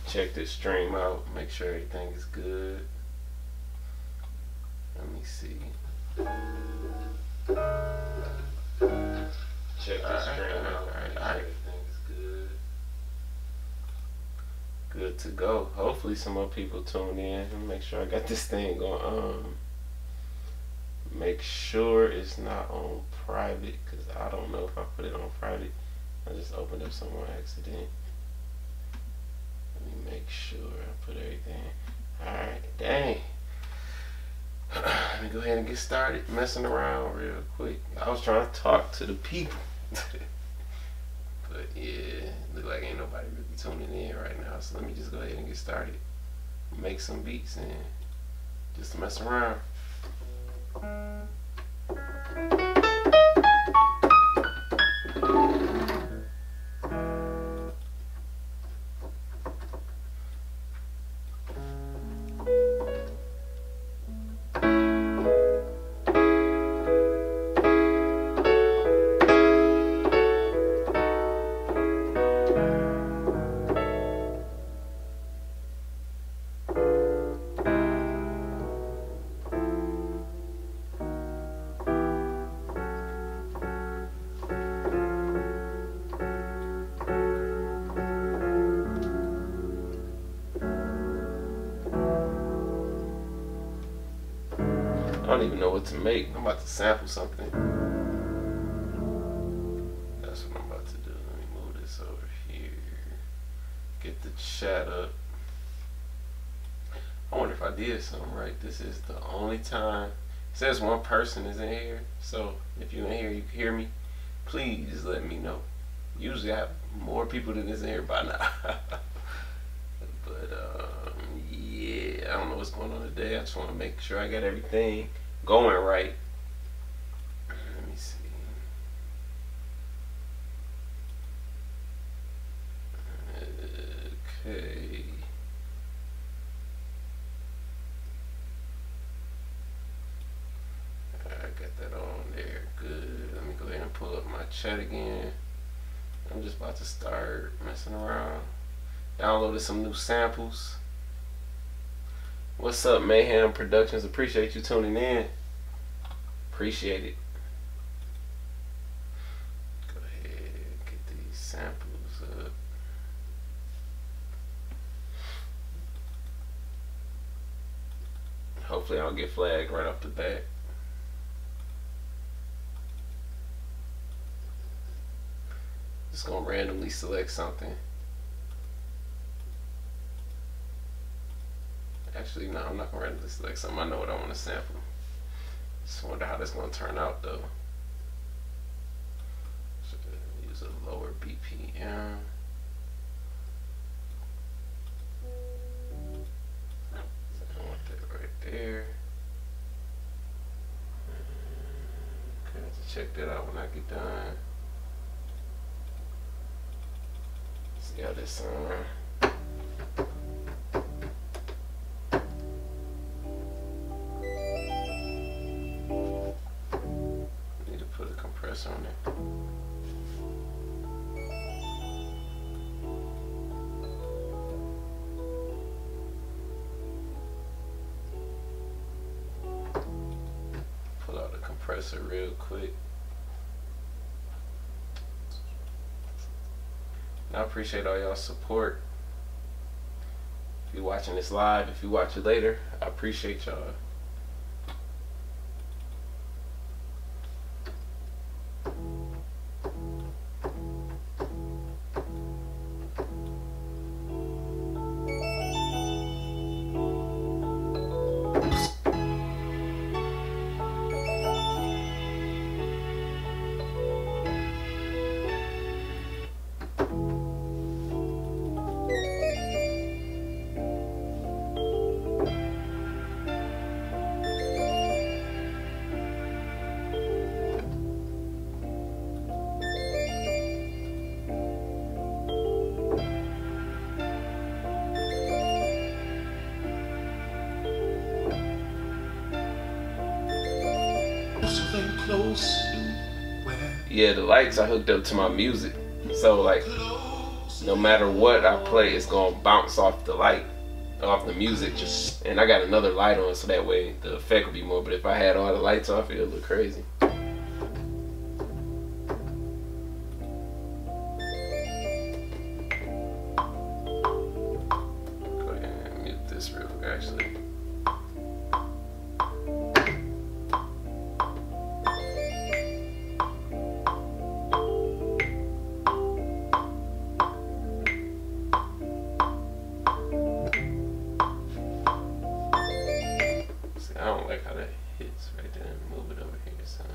Check this stream out, make sure everything is good. Let me see. Check this stream out, make sure everything is good. Good to go. Hopefully some more people tune in. Make sure I got this thing on. Make sure it's not on private, because I don't know if I put it on private. I just opened up some more accident. Let me make sure I put everything. Alright, dang. Let me go ahead and get started messing around real quick. I was trying to talk to the people. But yeah, look like ain't nobody really tuning in right now. So let me just go ahead and get started. Make some beats and just mess around. I don't even know what to make. I'm about to sample something. That's what I'm about to do. Let me move this over here. Get the chat up. I wonder if I did something right. This is the only time. It says one person is in here. So if you're in here, you can hear me. Please let me know. Usually I have more people than is in here by now. But yeah, I don't know what's going on today. I just want to make sure I got everything going right. Let me see. Okay. I got that on there. Good. Let me go ahead and pull up my chat again. I'm just about to start messing around. Downloaded some new samples. What's up, Mayhem Productions? Appreciate you tuning in. Appreciate it. Go ahead and get these samples up. Hopefully I don't get flagged right off the bat. Just gonna randomly select something. Actually, no, I'm not gonna randomly select something. I know what I want to sample. Just wonder how that's gonna turn out though. Should use a lower BPM. So I want that right there. Okay, to check that out when I get done. See how this sounds. On it. Pull out the compressor real quick. And I appreciate all y'all's support. If you're watching this live, if you watch it later, I appreciate y'all. Yeah, the lights are hooked up to my music, so like no matter what I play, it's gonna bounce off the light, off the music. And I got another light on, so that way the effect will be more. But if I had all the lights off, it would look crazy. Actually, see, I don't like how that hits right there. Move it over here, son.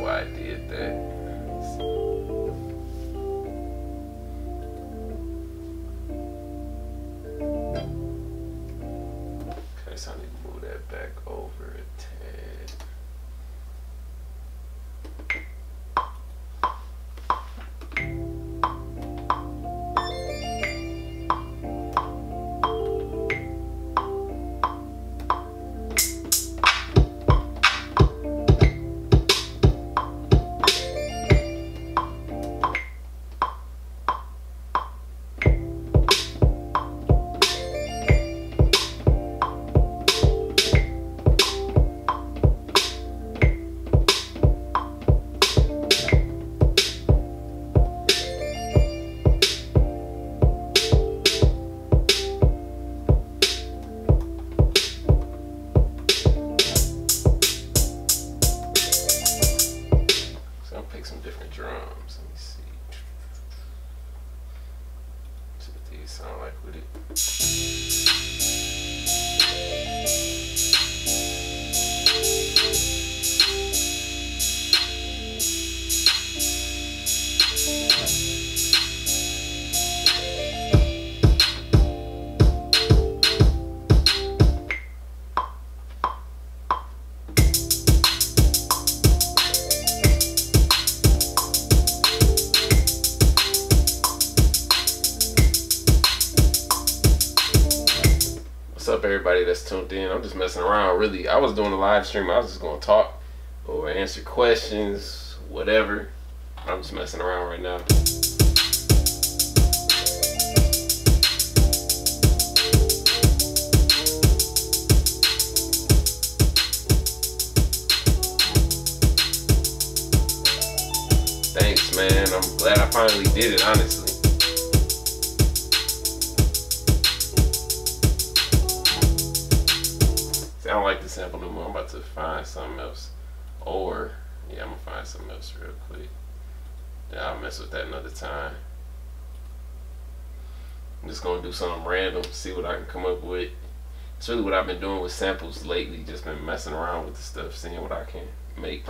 I did that. Okay, so I need to move that back over a tad. Some different drums. Let me see. See what these sound like with it. What's up, everybody that's tuned in? I'm just messing around. Really, I was doing a live stream. I was just gonna talk or answer questions, whatever. I'm just messing around right now. Thanks, man. I'm glad I finally did it, honestly. I don't like the sample no more. I'm about to find something else. Or, yeah, I'm gonna find something else real quick. Then I'll mess with that another time. I'm just gonna do something random, see what I can come up with. It's really what I've been doing with samples lately. Just been messing around with the stuff, seeing what I can make.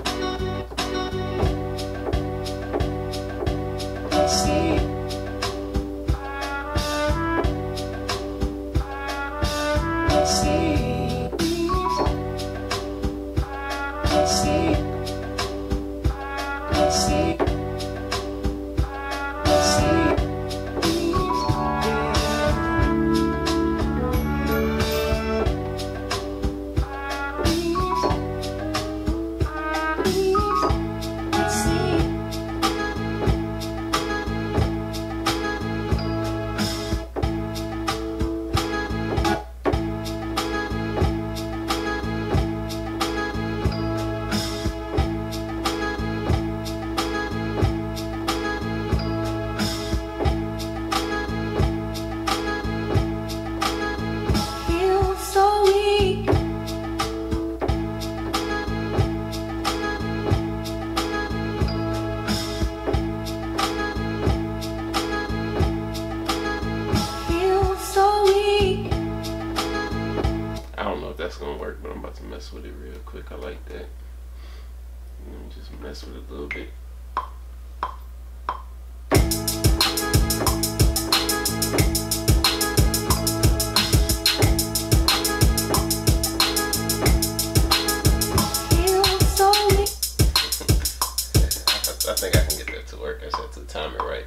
That's gonna work, but I'm about to mess with it real quick. I like that. Let me just mess with it a little bit. I think I can get that to work. I just have to time it right.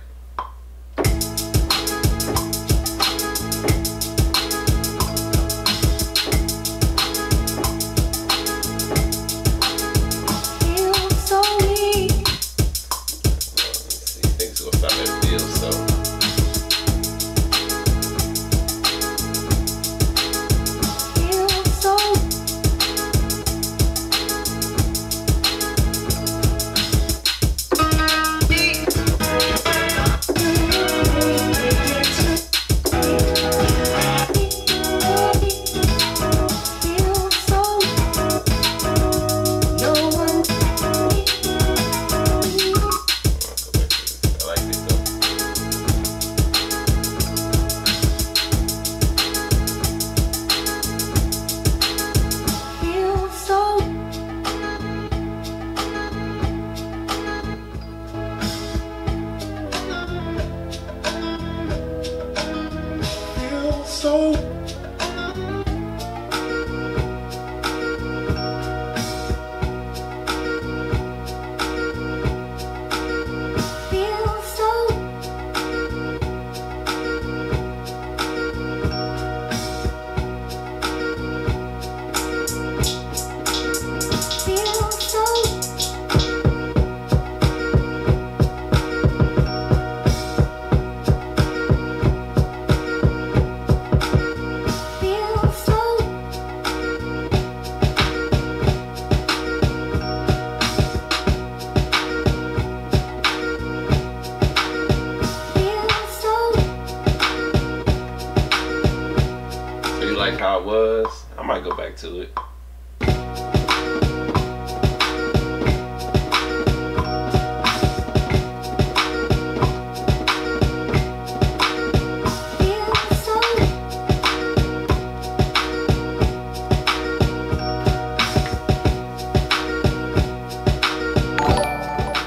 Like how it was, I might go back to it.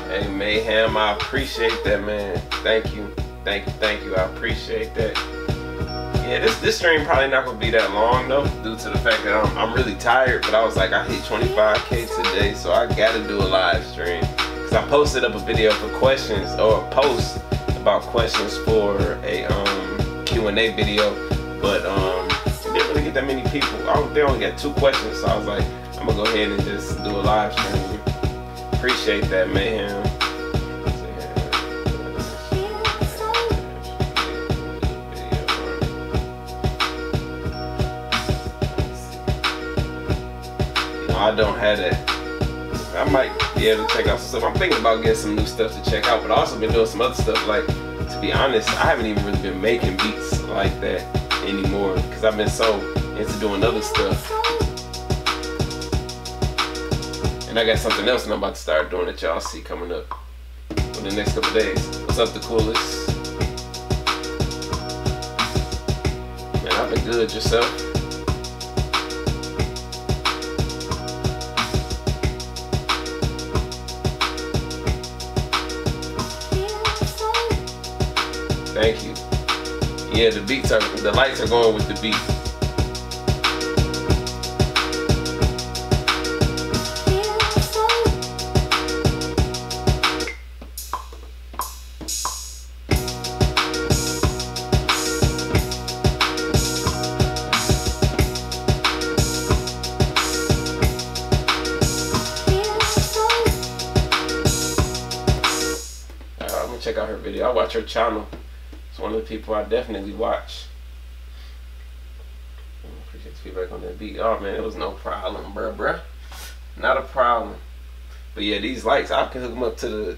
Hey Mayhem, I appreciate that, man. Thank you, thank you, thank you. I appreciate that. Yeah, this stream probably not gonna be that long though, due to the fact that I'm really tired. But I was like, I hit 25K today, so I gotta do a live stream. Cause I posted up a video for questions, or a post about questions for a Q&A video, but it didn't really get that many people. They only got 2 questions, so I was like, I'm gonna go ahead and just do a live stream. Appreciate that, Mayhem. I don't have that. I might be able to check out some stuff. I'm thinking about getting some new stuff to check out, but I've also been doing some other stuff. Like, to be honest, I haven't even really been making beats like that anymore because I've been so into doing other stuff. And I got something else that I'm about to start doing that y'all see coming up in the next couple days. What's up, the coolest? Man, I've been good. Yourself? Thank you. Yeah, the lights are going with the beat. I'm gonna check out her video. I watch her channel. One of the people I definitely watch. Appreciate the feedback on that beat. Oh man, it was no problem, bruh. Not a problem. But yeah, these lights, I can hook them up to the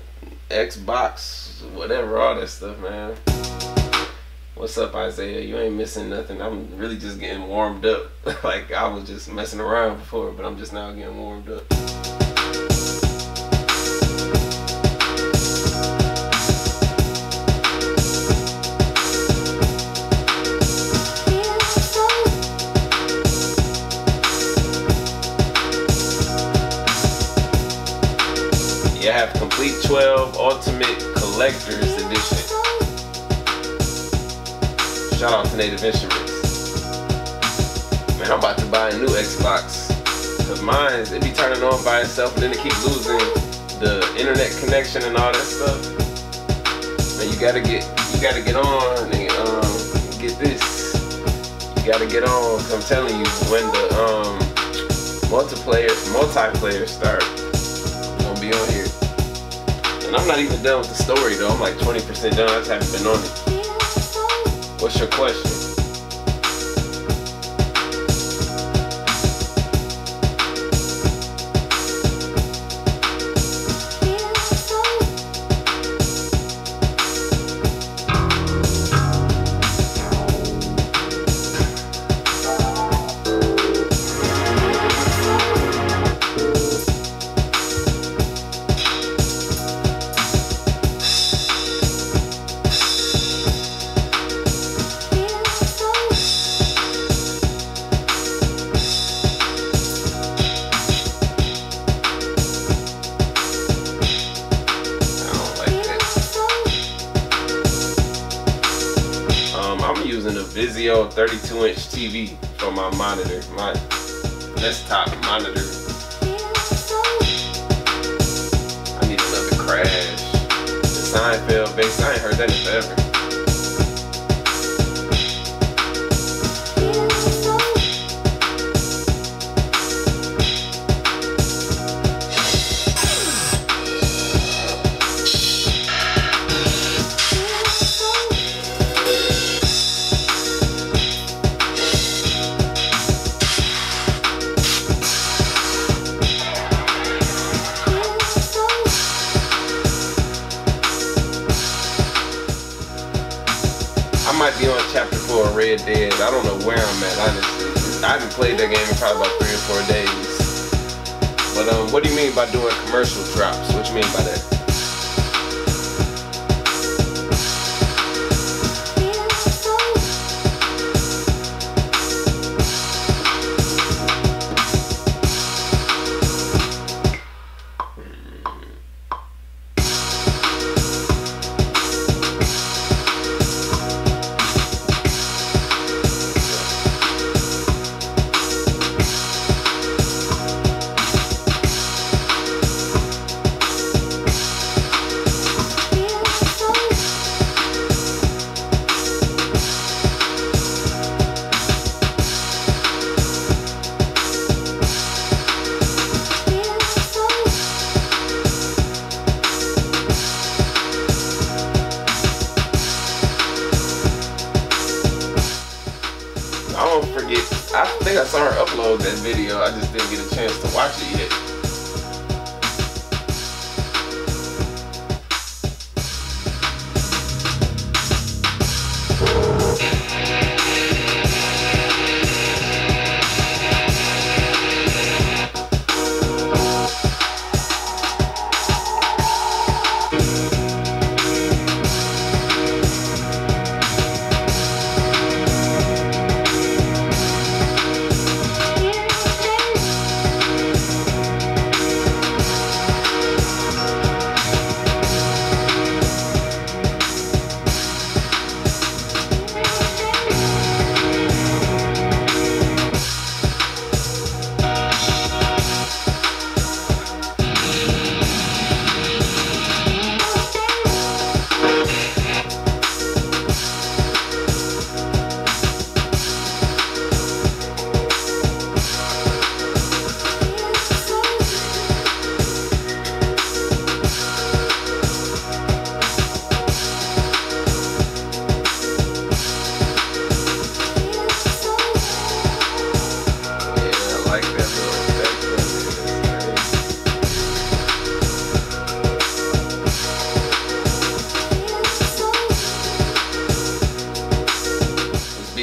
Xbox, whatever, all that stuff, man. What's up, Isaiah? You ain't missing nothing. I'm really just getting warmed up. Like, I was just messing around before, but I'm just now getting warmed up. Yeah, I have Complete 12 Ultimate Collector's Edition. Shout out to Native Instruments. Man, I'm about to buy a new Xbox. Cause mine, it be turning on by itself and then it keep losing the internet connection and all that stuff. And you gotta get on and get this. You gotta get on. 'Cause I'm telling you, when the multiplayer start, I'm gonna be on here. And I'm not even done with the story though. I'm like 20% done. I just haven't been on it. What's your question? I'm using a Vizio 32-inch TV for my monitor, my desktop monitor. I need another crash. The Seinfeld bass, I ain't heard that in forever. I might be on chapter 4 of Red Dead. I don't know where I'm at, honestly. I haven't played that game in probably about 3 or 4 days. But what do you mean by doing commercial drops? What you mean by that? I don't forget. I think I saw her upload that video. I just didn't get a chance to watch it yet.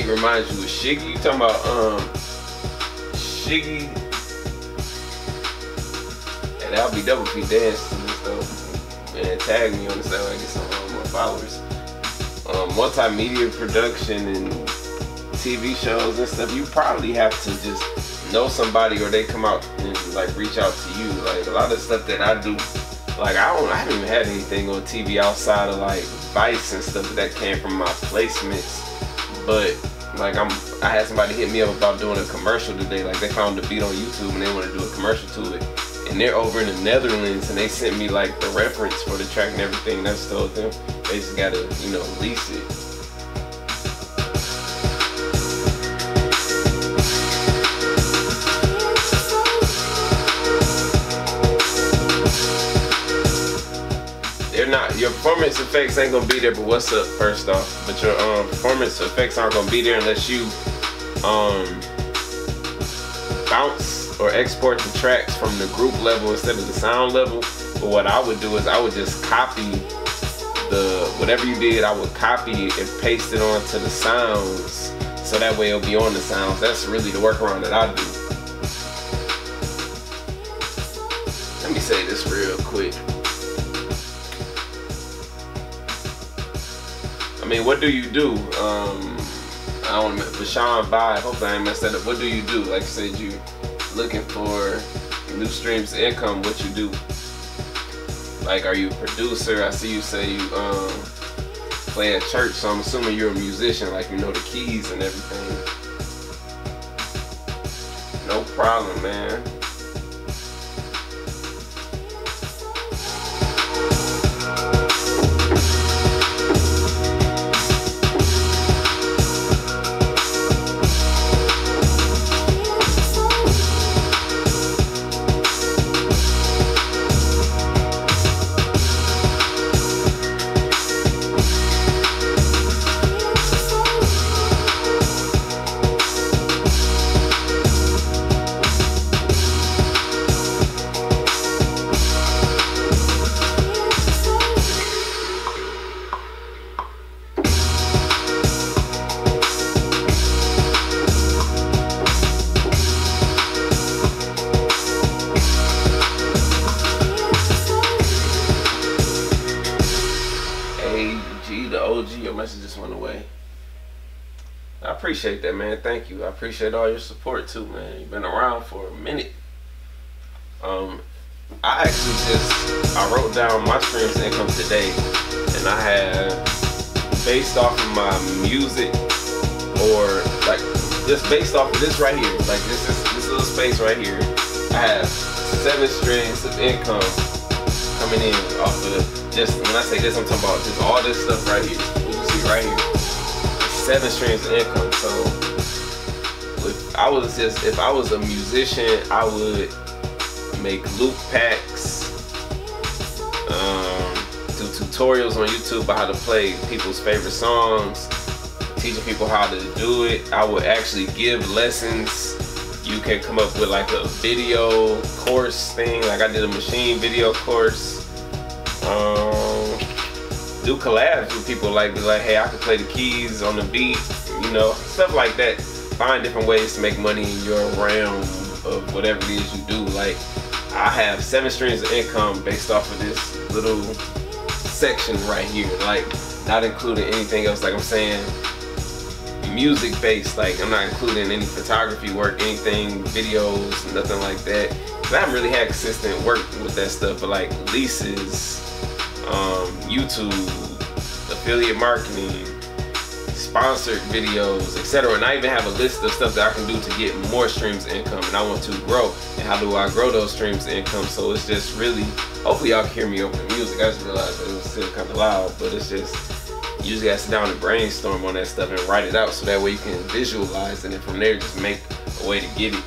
Reminds you of Shiggy. You talking about Shiggy and LBWP dancing and stuff, and tag me on the side. I get some more followers. Multimedia production and TV shows and stuff. You probably have to just know somebody, or they come out and like reach out to you. Like a lot of stuff that I do, like I haven't even had anything on TV outside of like Vice and stuff that came from my placements, but. Like I had somebody hit me up about doing a commercial today. Like they found the beat on YouTube and they want to do a commercial to it. and they're over in the Netherlands, and they sent me like the reference for the track and everything. And I just told them they just gotta, you know, lease it. Your performance effects ain't gonna be there, but what's up first off? But your performance effects aren't gonna be there unless you bounce or export the tracks from the group level instead of the sound level. But what I would do is I would just copy whatever you did, I would copy it and paste it onto the sounds, so that way it'll be on the sounds. That's really the workaround that I do. Let me say this real quick. I mean, what do you do? I don't know, for Sean Vibe, hope I ain't messed that up. What do you do? Like I said, you looking for new streams of income, what you do? Like, are you a producer? I see you say you play at church, so I'm assuming you're a musician, like you know the keys and everything. No problem, man. Your message just went away. I appreciate that, man. Thank you. I appreciate all your support too, man. You've been around for a minute. I wrote down my streams of income today, and I have, based off of my music, or like just based off of this right here, like this little space right here, I have 7 streams of income coming in off of just, when I say this, I'm talking about just all this stuff right here. Right here, 7 streams of income. So if I was a musician, I would make loop packs, do tutorials on YouTube about how to play people's favorite songs, teaching people how to do it. I would actually give lessons. You can come up with like a video course thing, like I did a machine video course. Do collabs with people, like be like, hey, I can play the keys on the beat, you know, stuff like that. Find different ways to make money in your realm of whatever it is you do. Like, I have 7 streams of income based off of this little section right here, like not including anything else. Like I'm saying, music based, like I'm not including any photography work, anything, videos, nothing like that. I haven't really had consistent work with that stuff, but like leases, YouTube, affiliate marketing, sponsored videos, etc. And I even have a list of stuff that I can do to get more streams of income, and I want to grow. And how do I grow those streams of income? So it's just really, hopefully y'all can hear me over the music. I just realized that it was still kind of loud, but it's just, you just gotta sit down and brainstorm on that stuff and write it out, so that way you can visualize it, and from there just make a way to get it.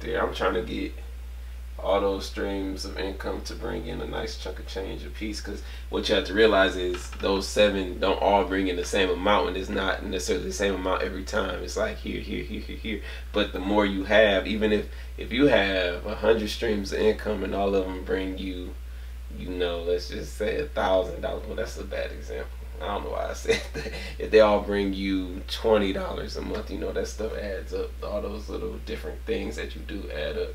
there. I'm trying to get all those streams of income to bring in a nice chunk of change a piece, because what you have to realize is those 7 don't all bring in the same amount, and it's not necessarily the same amount every time. It's like here. But the more you have, even if you have 100 streams of income and all of them bring you, you know, let's just say $1,000. Well, that's a bad example. I don't know why I said that. If they all bring you $20 a month, you know, that stuff adds up. All those little different things that you do add up.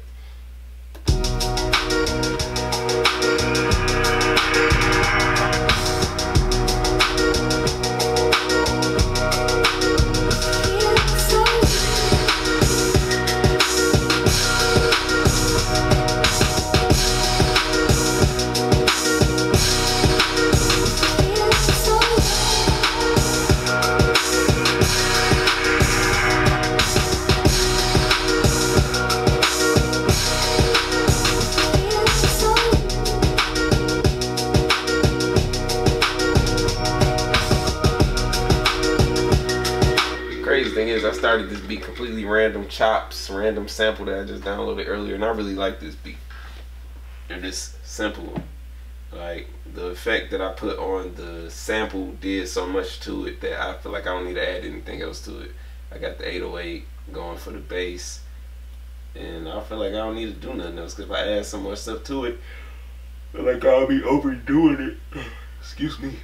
Thing is, I started this beat completely random chops, random sample that I just downloaded earlier, and I really like this beat. And it's simple. Like, the effect that I put on the sample did so much to it that I feel like I don't need to add anything else to it. I got the 808 going for the bass, and I feel like I don't need to do nothing else, because if I add some more stuff to it, I feel like I'll be overdoing it. Excuse me.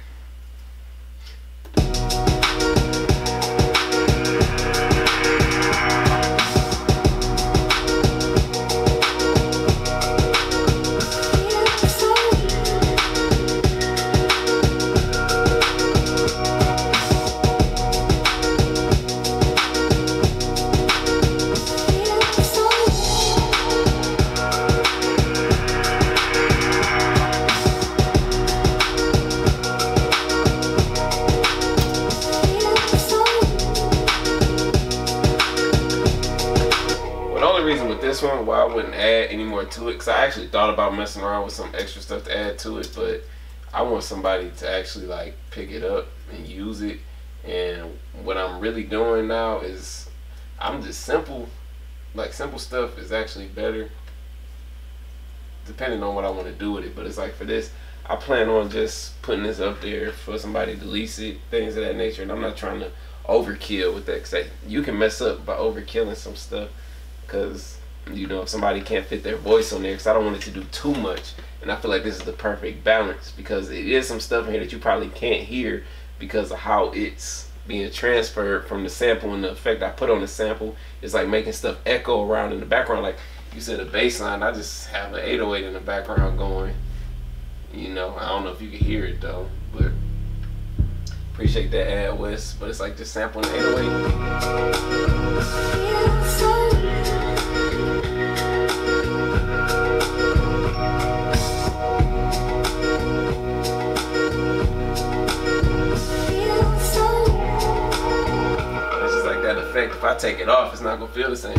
This one, why I wouldn't add any more to it, because I actually thought about messing around with some extra stuff to add to it, but I want somebody to actually like pick it up and use it. And what I'm really doing now is I'm just simple stuff is actually better depending on what I want to do with it. But it's like, for this, I plan on just putting this up there for somebody to lease it, things of that nature, and I'm not trying to overkill with that, because you can mess up by overkilling some stuff, because you know, if somebody can't fit their voice on there, because I don't want it to do too much. And I feel like this is the perfect balance, because it is some stuff in here that you probably can't hear because of how it's being transferred from the sample, and the effect I put on the sample is like making stuff echo around in the background. Like you said, a bass line, I just have an 808 in the background going. You know, I don't know if you can hear it though, but appreciate that ad, West. But it's like just sampling the 808. If I take it off, it's not gonna feel the same.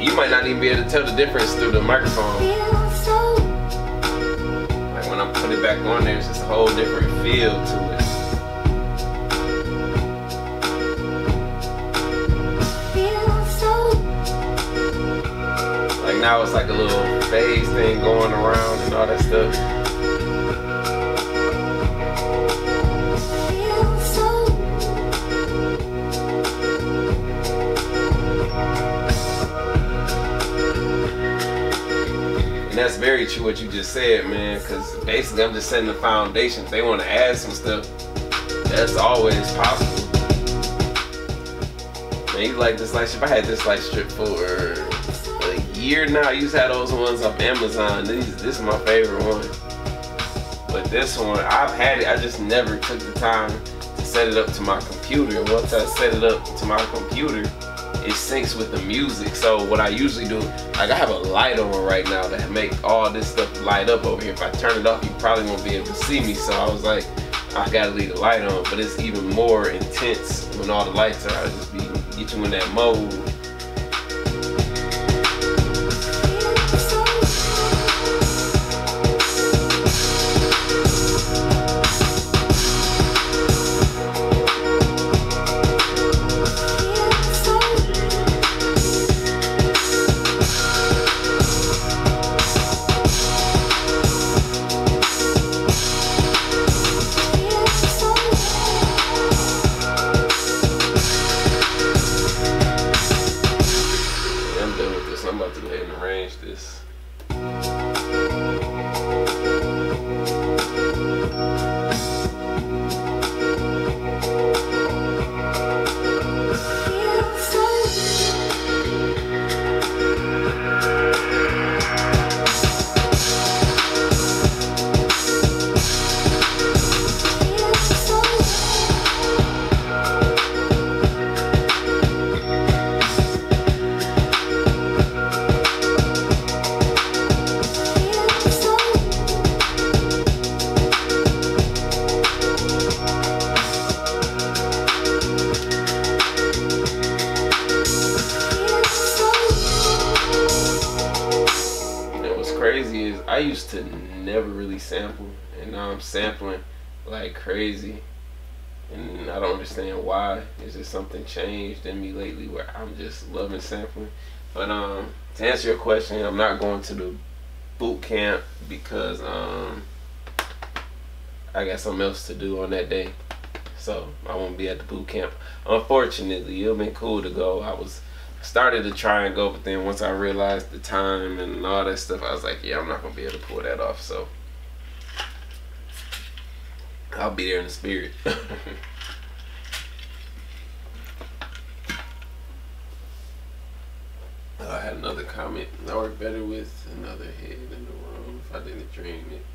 You might not even be able to tell the difference through the microphone. Like when I put it back on there, it's just a whole different feel to it. Like now it's like a little phase thing going around and all that stuff. And that's very true what you just said, man, because basically I'm just setting the foundation. If they want to add some stuff, that's always possible. Man, you like this light strip? I had this light strip for a year now. I used to have those ones off Amazon. This is my favorite one. But this one, I've had it, I just never took the time to set it up to my computer. And once I set it up to my computer, it syncs with the music. So what I usually do, like I have a light on right now that make all this stuff light up over here. If I turn it off, you probably won't be able to see me. So I was like, I gotta leave the light on. But it's even more intense when all the lights are out. Just get you in that mode. used to never really sample, and now I'm sampling like crazy, and I don't understand why. It's just something changed in me lately where I'm just loving sampling. But to answer your question, I'm not going to the boot camp because I got something else to do on that day, so I won't be at the boot camp. Unfortunately, it would have been cool to go. I started to try and go, but then once I realized the time and all that stuff, I was like, yeah, I'm not gonna be able to pull that off. So I'll be there in the spirit. I had another comment. I work better with another head in the room if I didn't dream it,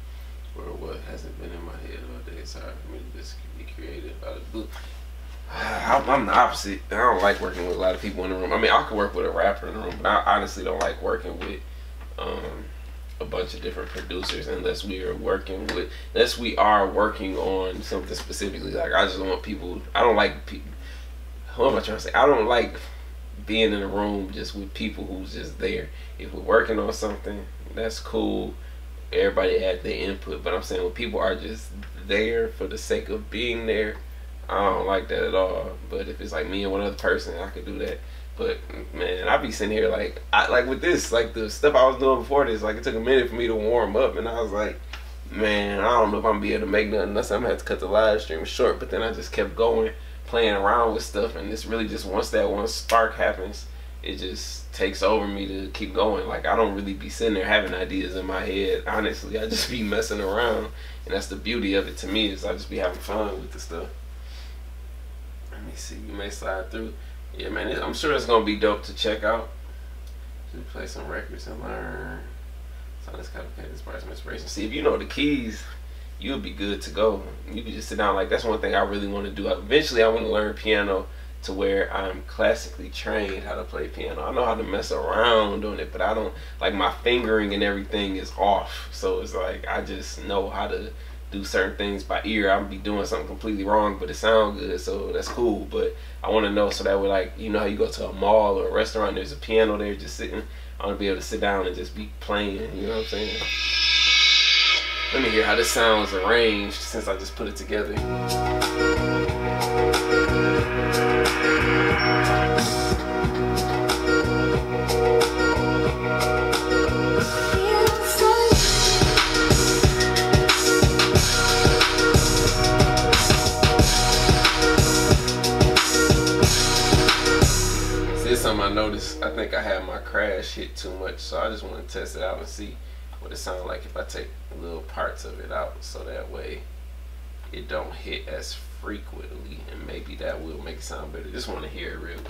or what hasn't been in my head all day. It's hard for me to just be creative out of the blue. I'm the opposite. I don't like working with a lot of people in the room. I mean, I could work with a rapper in the room, but I honestly don't like working with a bunch of different producers unless we are working on something specifically. Like, I just don't want people. I don't like people. What am I trying to say? I don't like being in a room just with people who's just there. If we're working on something, that's cool. Everybody had their input, but I'm saying when people are just there for the sake of being there, I don't like that at all. But if it's like me and one other person, I could do that. But man, I be sitting here like with this, like the stuff I was doing before this, like it took a minute for me to warm up, and I was like, man, I don't know if I'm gonna be able to make nothing unless I'm gonna have to cut the live stream short. But then I just kept going, playing around with stuff, and it's really just once that one spark happens, it just takes over me to keep going. Like, I don't really be sitting there having ideas in my head. Honestly, I just be messing around, and that's the beauty of it to me, is I just be having fun with the stuff. Let me see, you may slide through. Yeah, man, I'm sure it's gonna be dope to check out. Just play some records and learn. So let's kind of play this part, some inspiration. See, if you know the keys, you'll be good to go. You can just sit down. Like, that's one thing I really want to do. Eventually, I want to learn piano to where I'm classically trained how to play piano. I know how to mess around doing it, but I don't, like, my fingering and everything is off. So it's like, I just know how to do certain things by ear. I'll be doing something completely wrong, but it sounds good, so that's cool. But I want to know so that way, like, you know how you go to a mall or a restaurant, there's a piano there just sitting. I want to be able to sit down and just be playing, you know what I'm saying? Let me hear how this sounds arranged since I just put it together. Something I noticed, I think I had my crash hit too much, so I just want to test it out and see what it sounds like if I take little parts of it out, so that way it don't hit as frequently, and maybe that will make it sound better. Just want to hear it real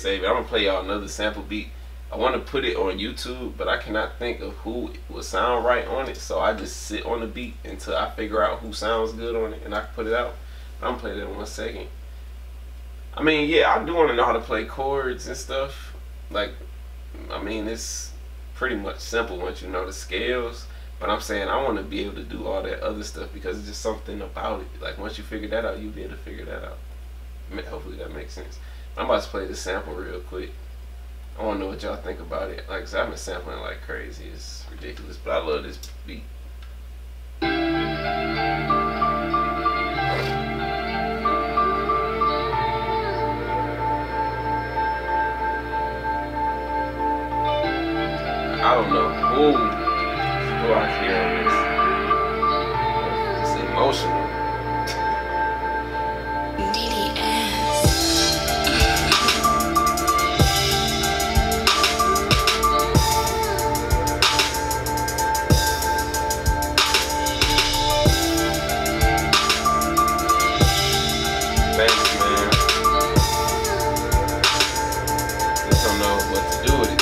save it. I'm gonna play y'all another sample beat. I want to put it on YouTube, but I cannot think of who would sound right on it, so I just sit on the beat until I figure out who sounds good on it, and I can put it out. I'm gonna play that in 1 second. I mean, yeah, I do want to know how to play chords and stuff. Like, I mean, it's pretty much simple once you know the scales, but I'm saying I want to be able to do all that other stuff because it's just something about it. Like, once you figure that out, you'll be able to figure that out. Hopefully that makes sense. I'm about to play this sample real quick. I want to know what y'all think about it. Like I said, I've been sampling like crazy. It's ridiculous, but I love this beat. don't know who I hear on this. It's emotional. Thanks, man. Just don't know what to do with it.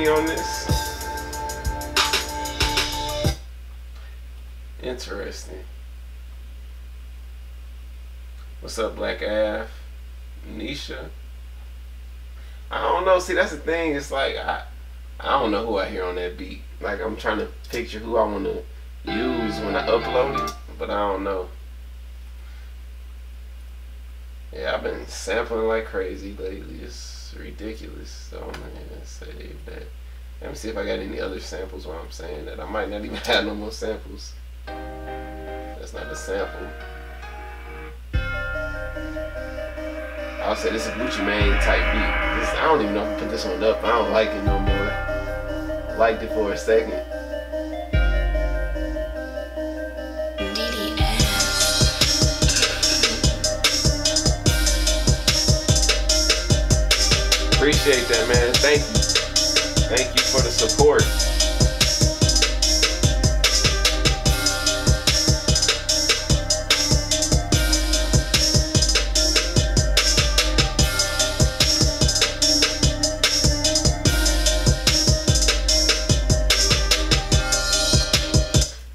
On this. Interesting. What's up, Black Av? Nisha? I don't know. See, that's the thing. It's like I don't know who I hear on that beat. Like I'm trying to picture who I want to use when I upload it, but I don't know. Yeah, I've been sampling like crazy lately. It's ridiculous. So I'm gonna save that. Let me see if I got any other samples while I'm saying that. I might not even have no more samples. That's not a sample. I'll say this is Gucci Mane type beat. I don't even know if I put this one up. I don't like it no more. I liked it for a second. Appreciate that, man. Thank you. Thank you for the support.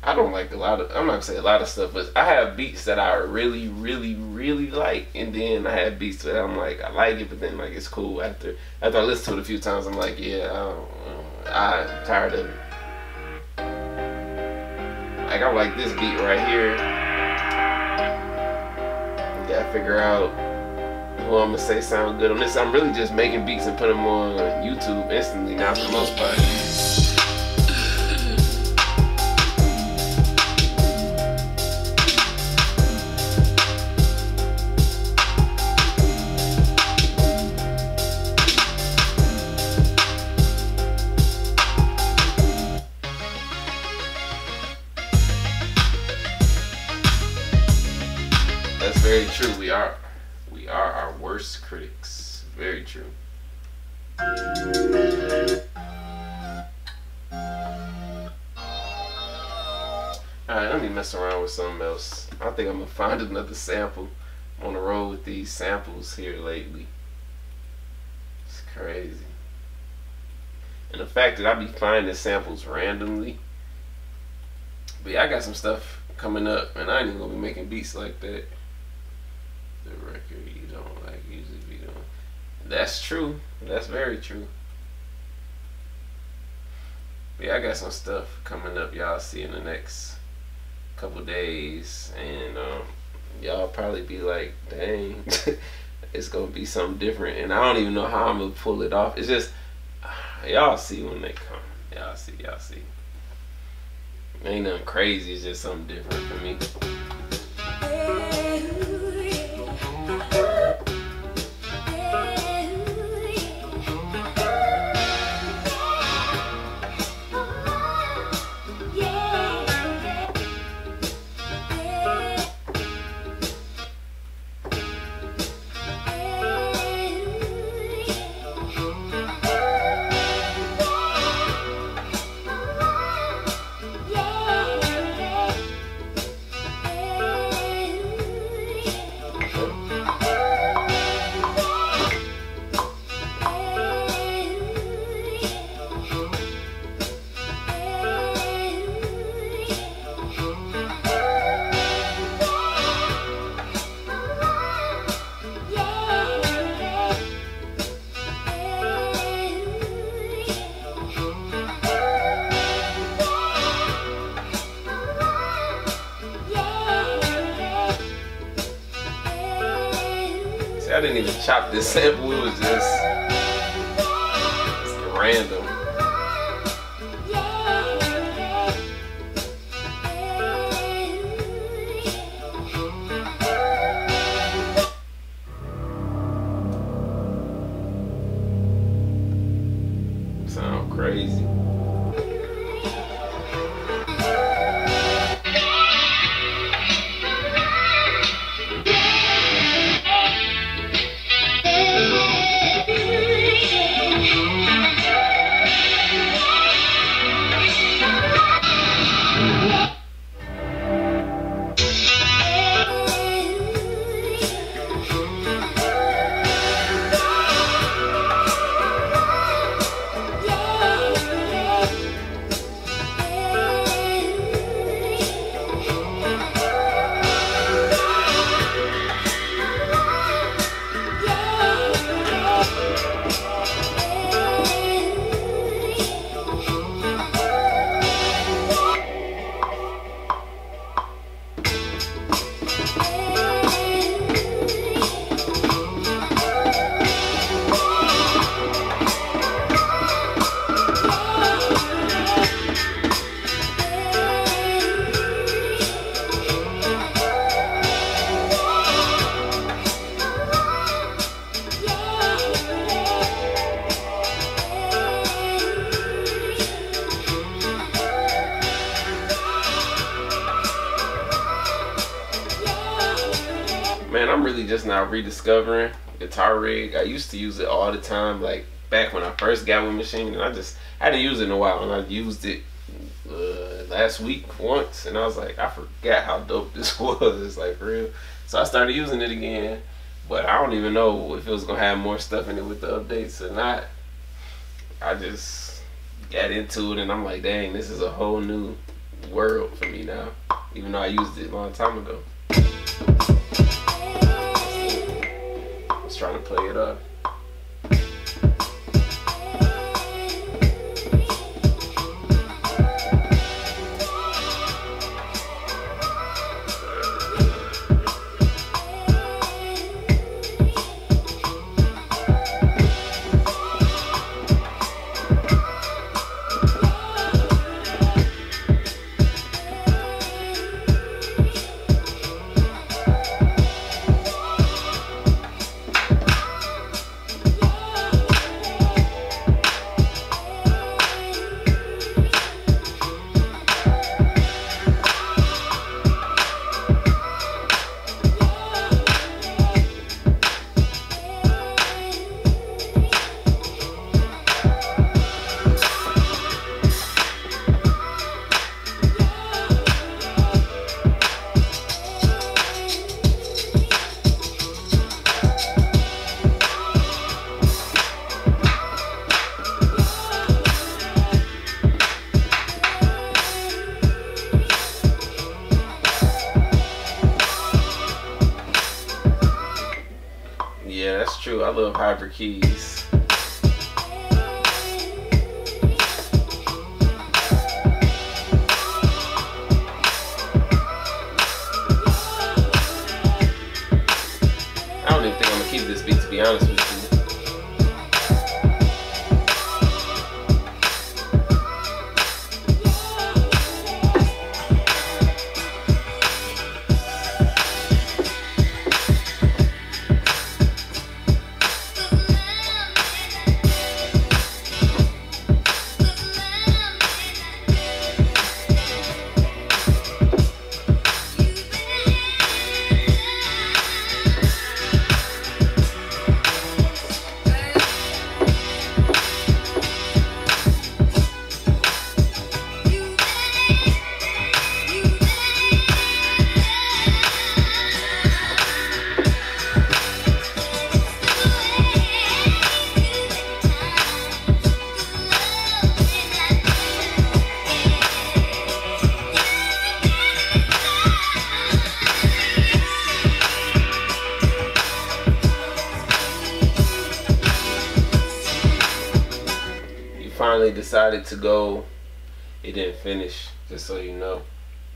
I don't like a lot of, I'm not gonna say a lot of stuff, but I have beats that I really, really, really like, and then I have beats that I'm like, I like it, but then like it's cool after I listen to it a few times. I'm like, yeah, I'm tired of it. Like I like this beat right here. You gotta figure out who I'm gonna say sound good on this. I'm really just making beats and putting them on YouTube instantly now for the most part. That's very true. We are our worst critics. Very true. Alright, let me mess around with something else. I think I'm gonna find another sample. I'm on the road with these samples here lately. It's crazy. And the fact that I be finding samples randomly. But yeah, I got some stuff coming up, and I ain't even gonna be making beats like that. The record you don't like, usually be doing. That's true. That's very true. But yeah, I got some stuff coming up. Y'all see in the next couple days, and y'all probably be like, "Dang, it's gonna be something different." And I don't even know how I'm gonna pull it off. It's just y'all see when they come. Y'all see. Y'all see. Ain't nothing crazy. It's just something different for me. I didn't even chop this sample. It was just random. Sound crazy. Man, I'm really just now rediscovering guitar rig. I used to use it all the time, like back when I first got with machine, and I hadn't used it in a while, and I used it last week once, and I was like, I forgot how dope this was, like, for real. So I started using it again, but I don't even know if it was gonna have more stuff in it with the updates or not. I just got into it, and I'm like, dang, this is a whole new world for me now, even though I used it a long time ago. I was trying to play it up. Yeah, that's true. I love hybrid keys. I don't even think I'm gonna keep this beat, to be honest with you. Finally decided to go. It didn't finish, just so you know.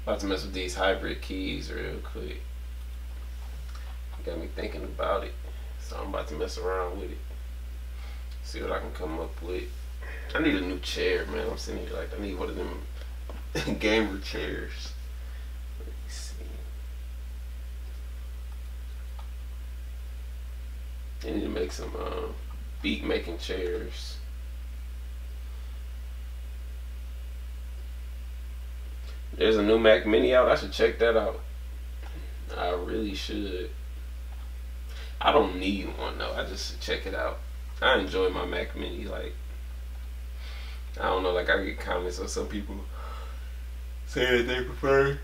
About to mess with these hybrid keys real quick. Got me thinking about it. So I'm about to mess around with it. See what I can come up with. I need a new chair, man. I'm sitting here like I need one of them gamer chairs. Let me see. I need to make some beat making chairs. There's a new Mac Mini out. I should check that out. I really should. I don't need one though. I just should check it out. I enjoy my Mac Mini. Like, I don't know. Like, I get comments on some people saying they prefer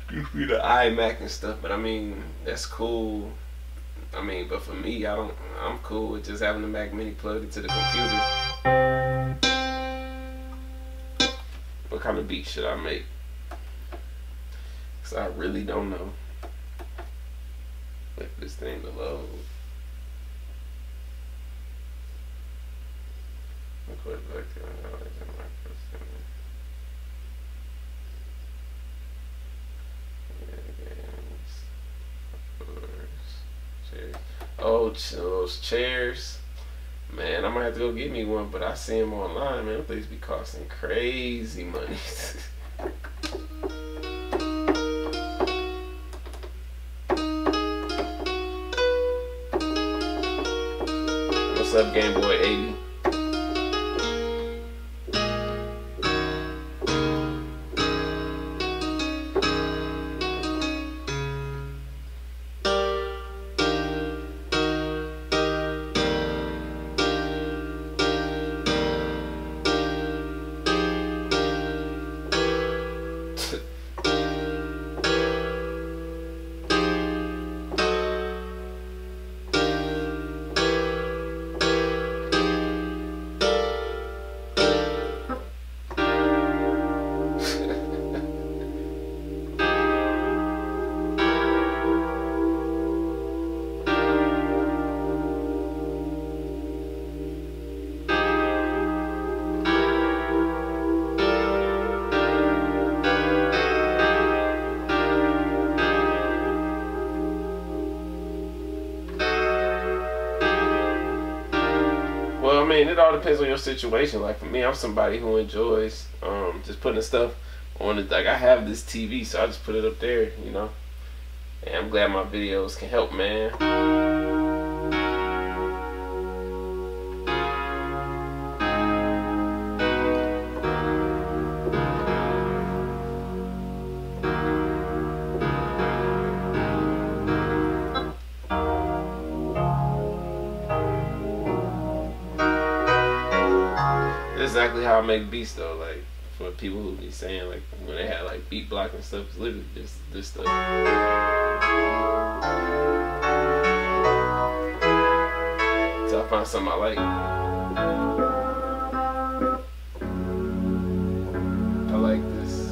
the iMac and stuff. But I mean, that's cool. I mean, but for me, I'm cool with just having the Mac Mini plugged into the computer. What kind of beat should I make? Cause I really don't know. Wait for this thing to load. Oh, those chairs. Man, I might have to go get me one, but I see them online, man. These be costing crazy money. What's up, Game Boy 80? Well, I mean, it all depends on your situation. Like for me, I'm somebody who enjoys just putting the stuff on it. Like I have this TV, so I just put it up there, you know. And I'm glad my videos can help, man. Exactly how I make beats though, like for people who be saying like when they had like beat block and stuff, it's literally just this stuff. Till I find something I like. I like this.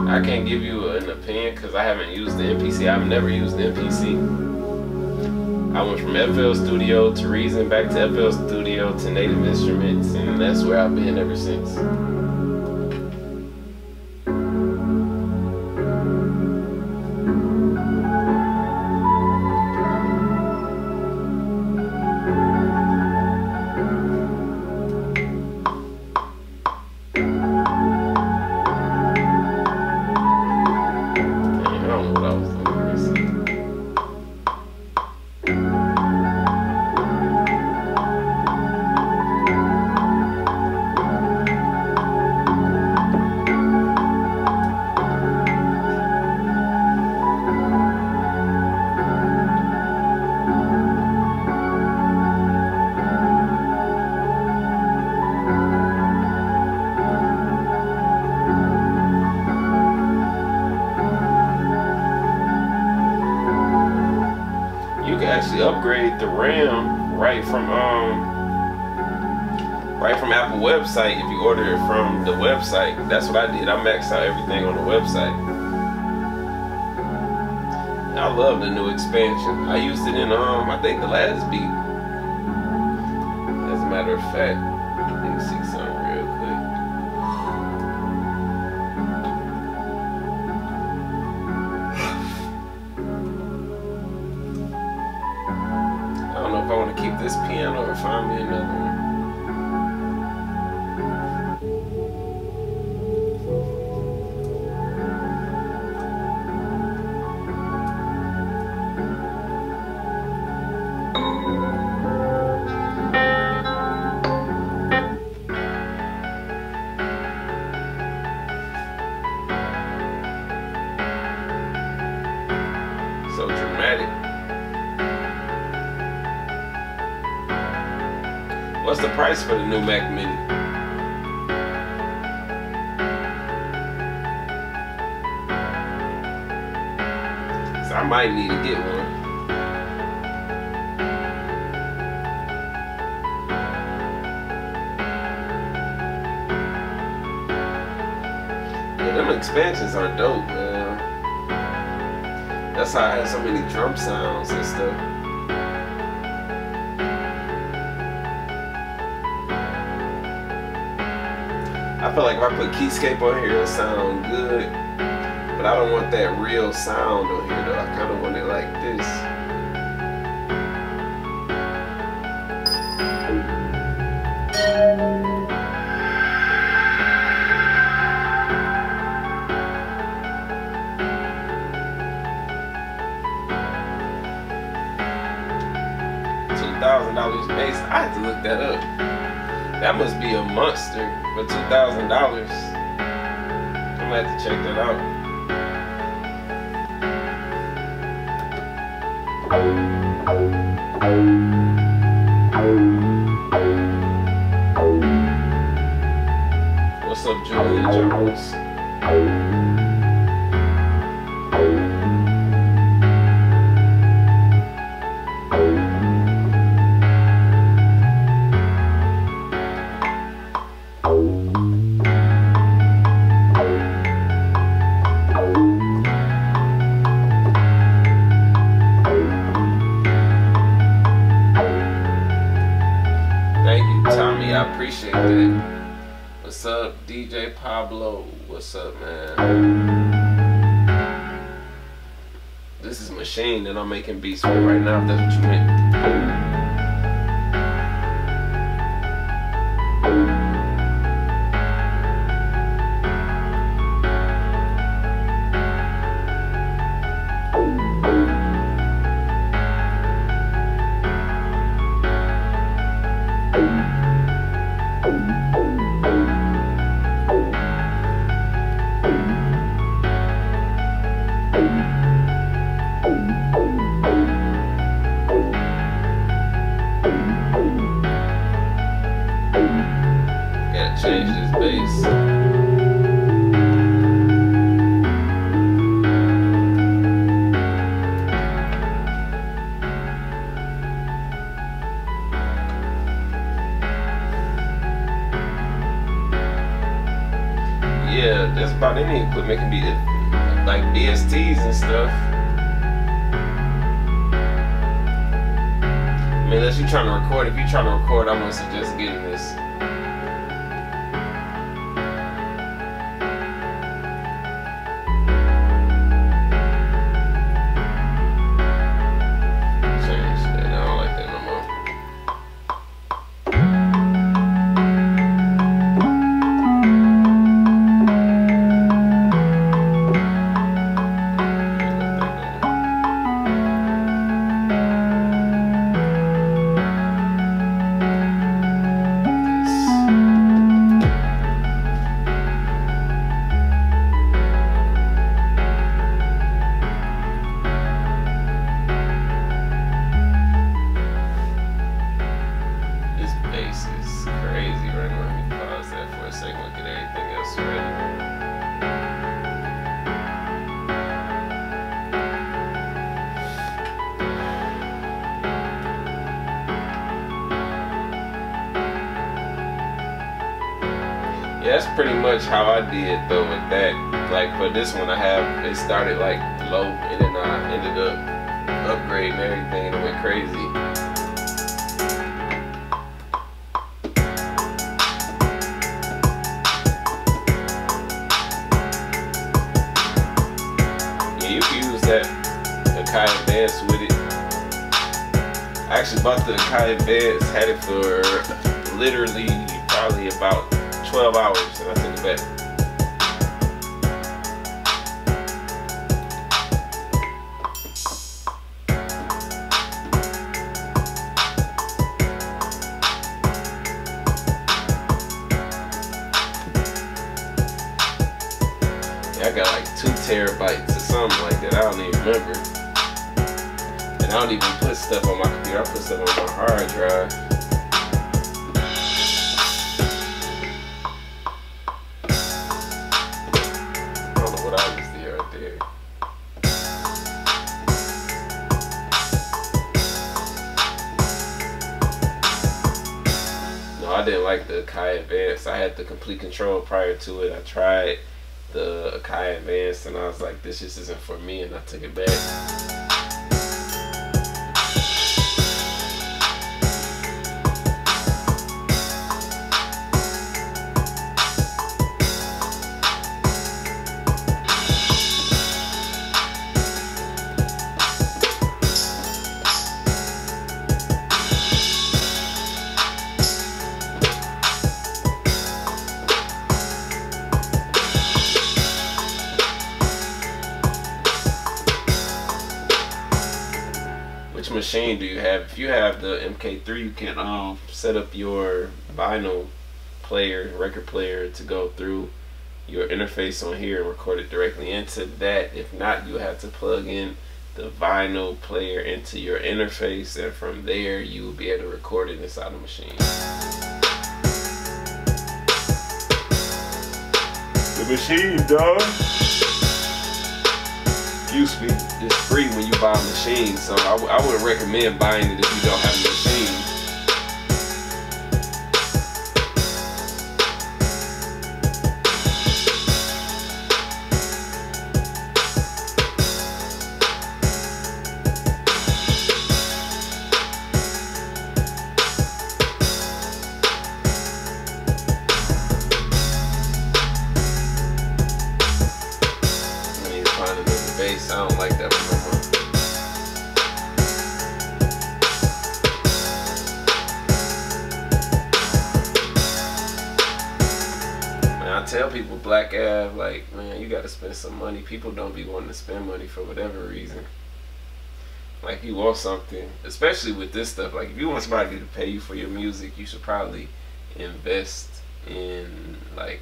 I can't give you an opinion because I haven't used the MPC. I've never used the MPC. I went from FL Studio to Reason, back to FL Studio to Native Instruments, and that's where I've been ever since. actually upgrade the RAM right from Apple website if you order it from the website. That's what I did. I maxed out everything on the website. I love the new expansion. I used it in I think the last beat. As a matter of fact, let me see something real quick. I don't know if I want to keep this piano or find me another one. So dramatic. What's the price for the new Mac Mini? So I might need to get one. Yeah, them expansions are dope, man. That's how I have so many drum sounds and stuff. I feel like if I put Keyscape on here, it'll sound good. But I don't want that real sound on here though. I kind of want it like this. $2,000 base. I have to look that up. That must be a monster for $2,000. I'm gonna have to check that out. What's up, Julian Jones? I appreciate that. What's up, DJ Pablo? What's up, man? This is Machine that I'm making beats with right now, if that's what you meant. Change this bass. Yeah, just about any equipment can be like BSTs and stuff. I mean, unless you're trying to record. If you're trying to record, I'm gonna suggest getting this. Yeah, that's pretty much how I did though with that. Like for this one, it started like low, and then I ended up upgrading everything and it went crazy. Yeah, you can use that Akai Advance with it. I actually bought the Akai Advance, had it for literally probably about 12 hours, and I took it back. Yeah, I got like 2 terabytes or something like that. I don't even remember. And I don't even put stuff on my computer. I put stuff on my hard drive. I didn't like the Akai Advance. I had the complete control prior to it. I tried the Akai Advance and I was like, this just isn't for me, and I took it back. Which machine do you have? If you have the MK3, you can set up your vinyl player, record player, to go through your interface on here and record it directly into that. If not, you have to plug in the vinyl player into your interface, and from there you will be able to record it inside the machine. The machine, dog. Excuse me, it's free when you buy a machine, so I would recommend buying it if you don't have a machine. Bass, I don't like that one no more. Man, I tell people Black Av, like, man, you gotta spend some money. People don't be wanting to spend money for whatever reason. Like, you want something, especially with this stuff, like if you want somebody to pay you for your music, you should probably invest in like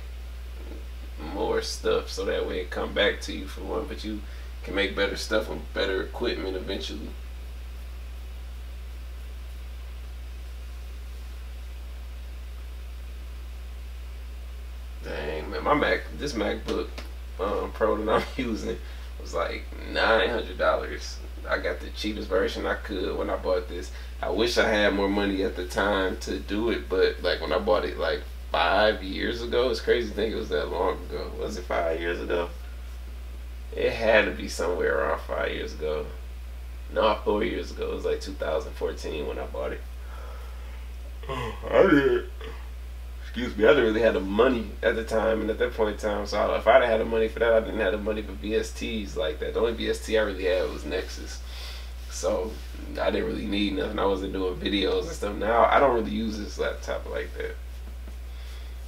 more stuff so that way it come back to you for one, but you can make better stuff with better equipment eventually. Dang, man, this MacBook Pro that I'm using was like $900. I got the cheapest version I could when I bought this. I wish I had more money at the time to do it, but like when I bought it like 5 years ago, it's crazy to think it was that long ago. Was it 5 years ago? It had to be somewhere around 5 years ago. No, 4 years ago. It was like 2014 when I bought it. Excuse me, I didn't really have the money at the time, and at that point in time, so if I'd had the money for that, I didn't have the money for VSTs like that. The only VST I really had was Nexus. So I didn't really need nothing. I wasn't doing videos and stuff. Now I don't really use this laptop like that.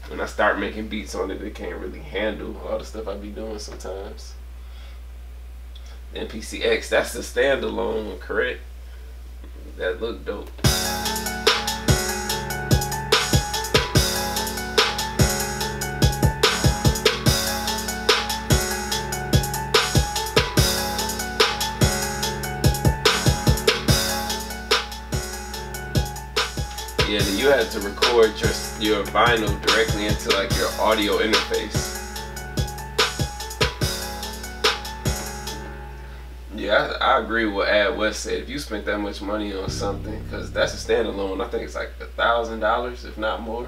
When I start making beats on it, it can't really handle all the stuff I be doing sometimes. The MPCX, that's the standalone one, correct? That look dope. Yeah, then you had to record your vinyl directly into like your audio interface. Yeah, I agree with what Ad West said. If you spent that much money on something, because that's a standalone, I think it's like $1,000, if not more.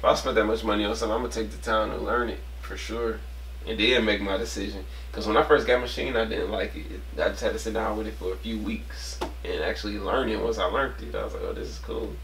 if I spent that much money on something, I'm gonna take the time to learn it for sure, and then make my decision. Because when I first got machine, I didn't like it. I just had to sit down with it for a few weeks and actually learn it. Once I learned it, I was like, oh, this is cool.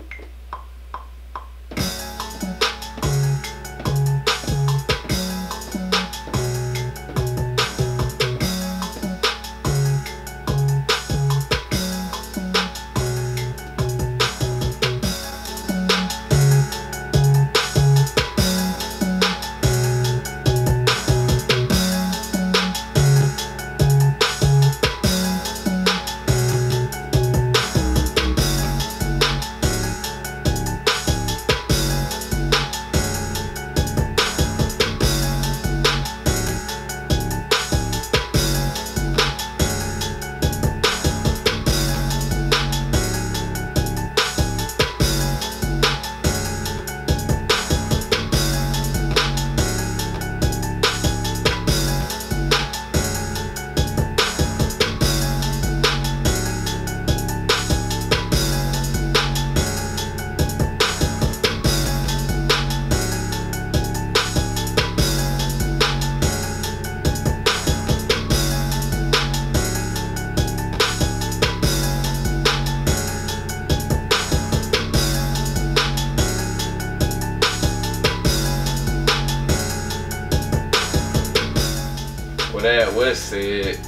That was said,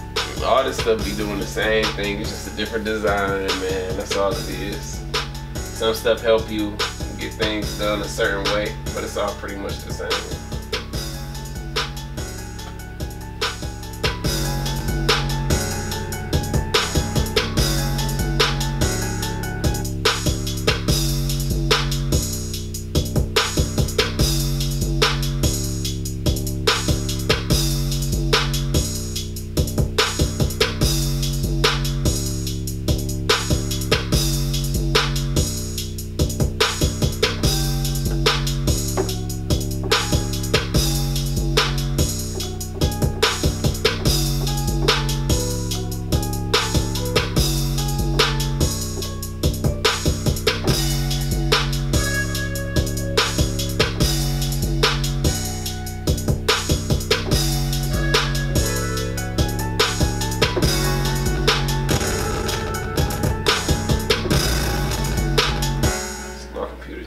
all this stuff be doing the same thing, it's just a different design, man. That's all it is. Some stuff help you get things done a certain way, but it's all pretty much the same.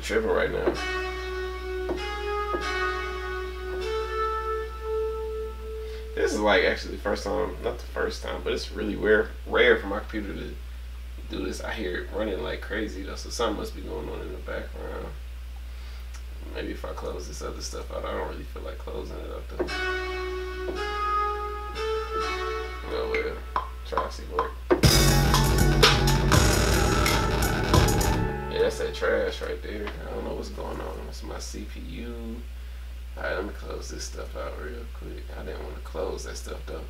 Tripping right now. This is like actually the first time, not the first time, but it's really rare for my computer to do this. I hear it running like crazy though, so something must be going on in the background. Maybe if I close this other stuff out, I don't really feel like closing it up though. Oh well, try to see if it works. Yeah, that's that trash right there. I don't know what's going on. It's my CPU. Alright, let me close this stuff out real quick. I didn't want to close that stuff though.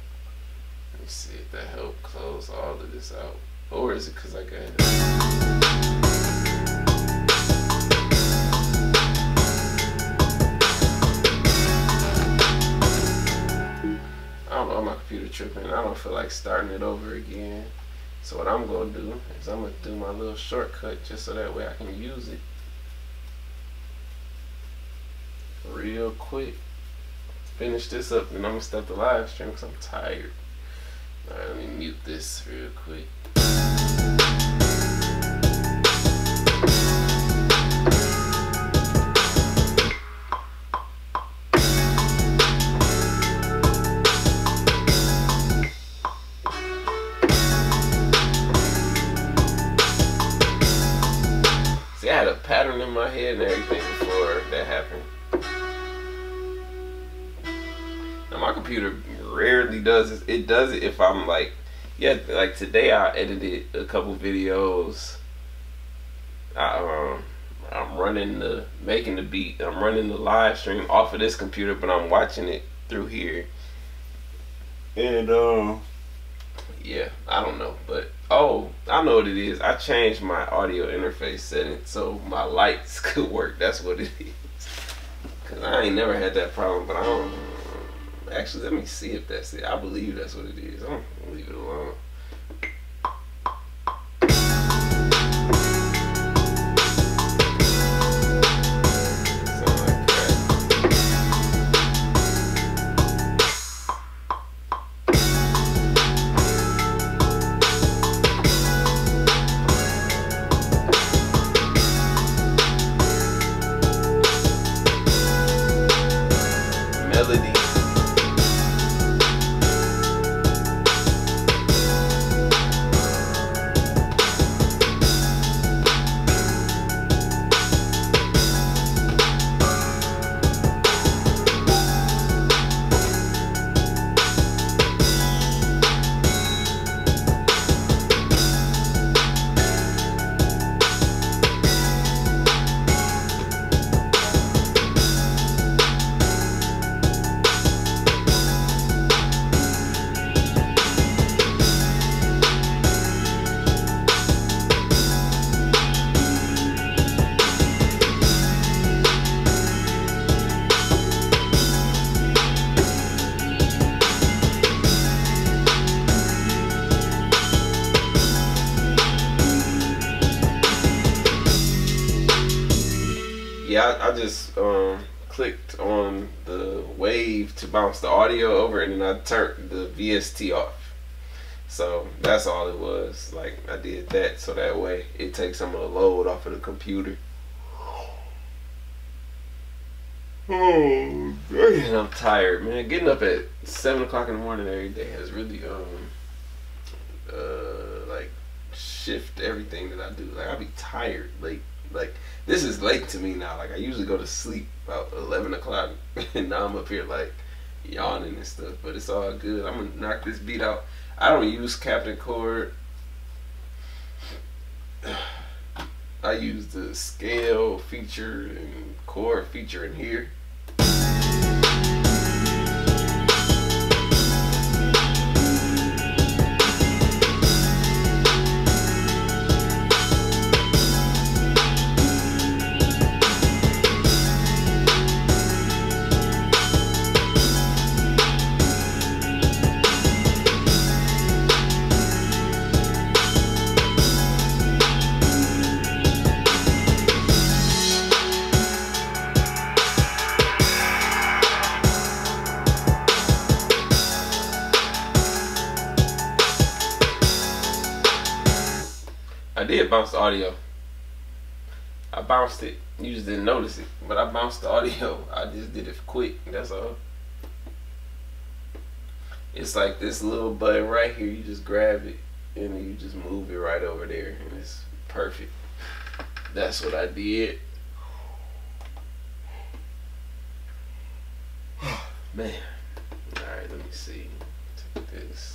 Let me see if that helped close all of this out. Or is it because I got it? I don't know, my computer tripping. I don't feel like starting it over again. So what I'm going to do is I'm going to do my little shortcut just so that way I can use it real quick. Finish this up and I'm going to start the live stream because I'm tired. Alright, let me mute this real quick. See, I had a pattern in my head and everything before that happened. Now my computer rarely does this. It does it if I'm like, yeah, like today I edited a couple videos. I'm running making the beat. I'm running the live stream off of this computer, but I'm watching it through here. And yeah, I don't know, but oh, I know what it is. I changed my audio interface settings so my lights could work. That's what it is. Cause I ain't never had that problem, but I don't. Actually, let me see if that's it. I believe that's what it is. I'm gonna leave it alone. Something like Yeah, I just clicked on the wave to bounce the audio over, and then I turned the VST off. So that's all it was. Like, I did that so that way it takes some of the load off of the computer. Oh, man, I'm tired, man. Getting up at 7 o'clock in the morning every day has really like shift everything that I do. Like, I be tired late. Like, this is late to me now. Like, I usually go to sleep about 11 o'clock, and now I'm up here like yawning and stuff. But it's all good. I'm gonna knock this beat out. I don't use Captain Chord. I use the scale feature and chord feature in here. I did bounce the audio. I bounced it. You just didn't notice it. But I bounced the audio. I just did it quick. That's all. It's like this little button right here. You just grab it and you just move it right over there. And it's perfect. That's what I did. Man. Alright, let me see. Take this.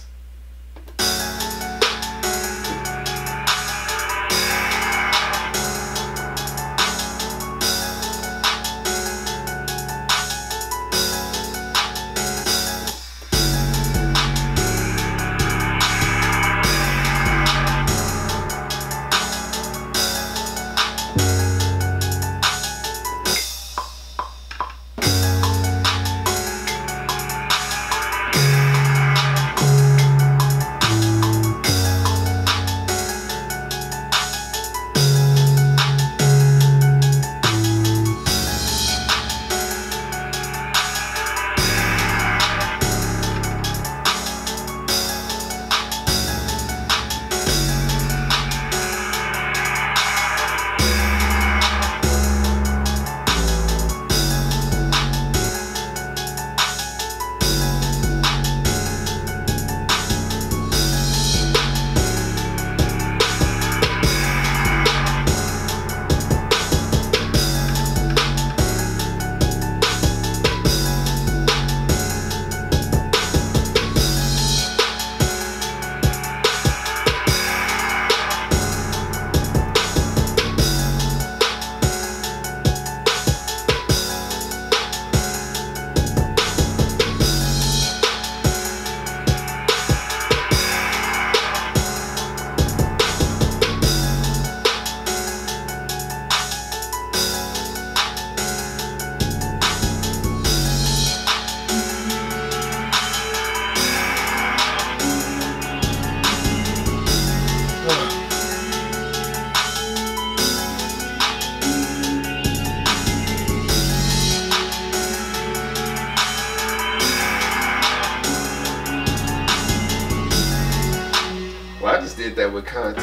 Well, I just did that with contact.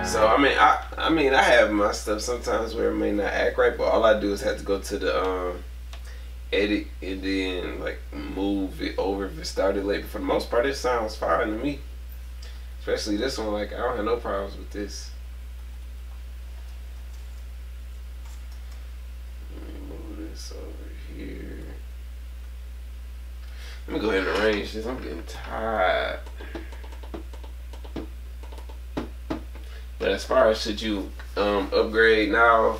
So I mean I have my stuff sometimes where it may not act right, but all I do is have to go to the edit and then like move it over if it started late. But for the most part, it sounds fine to me. Especially this one, like I don't have no problems with this. Let me move this over here. Let me go ahead and arrange this. I'm getting tired. But as far as should you upgrade now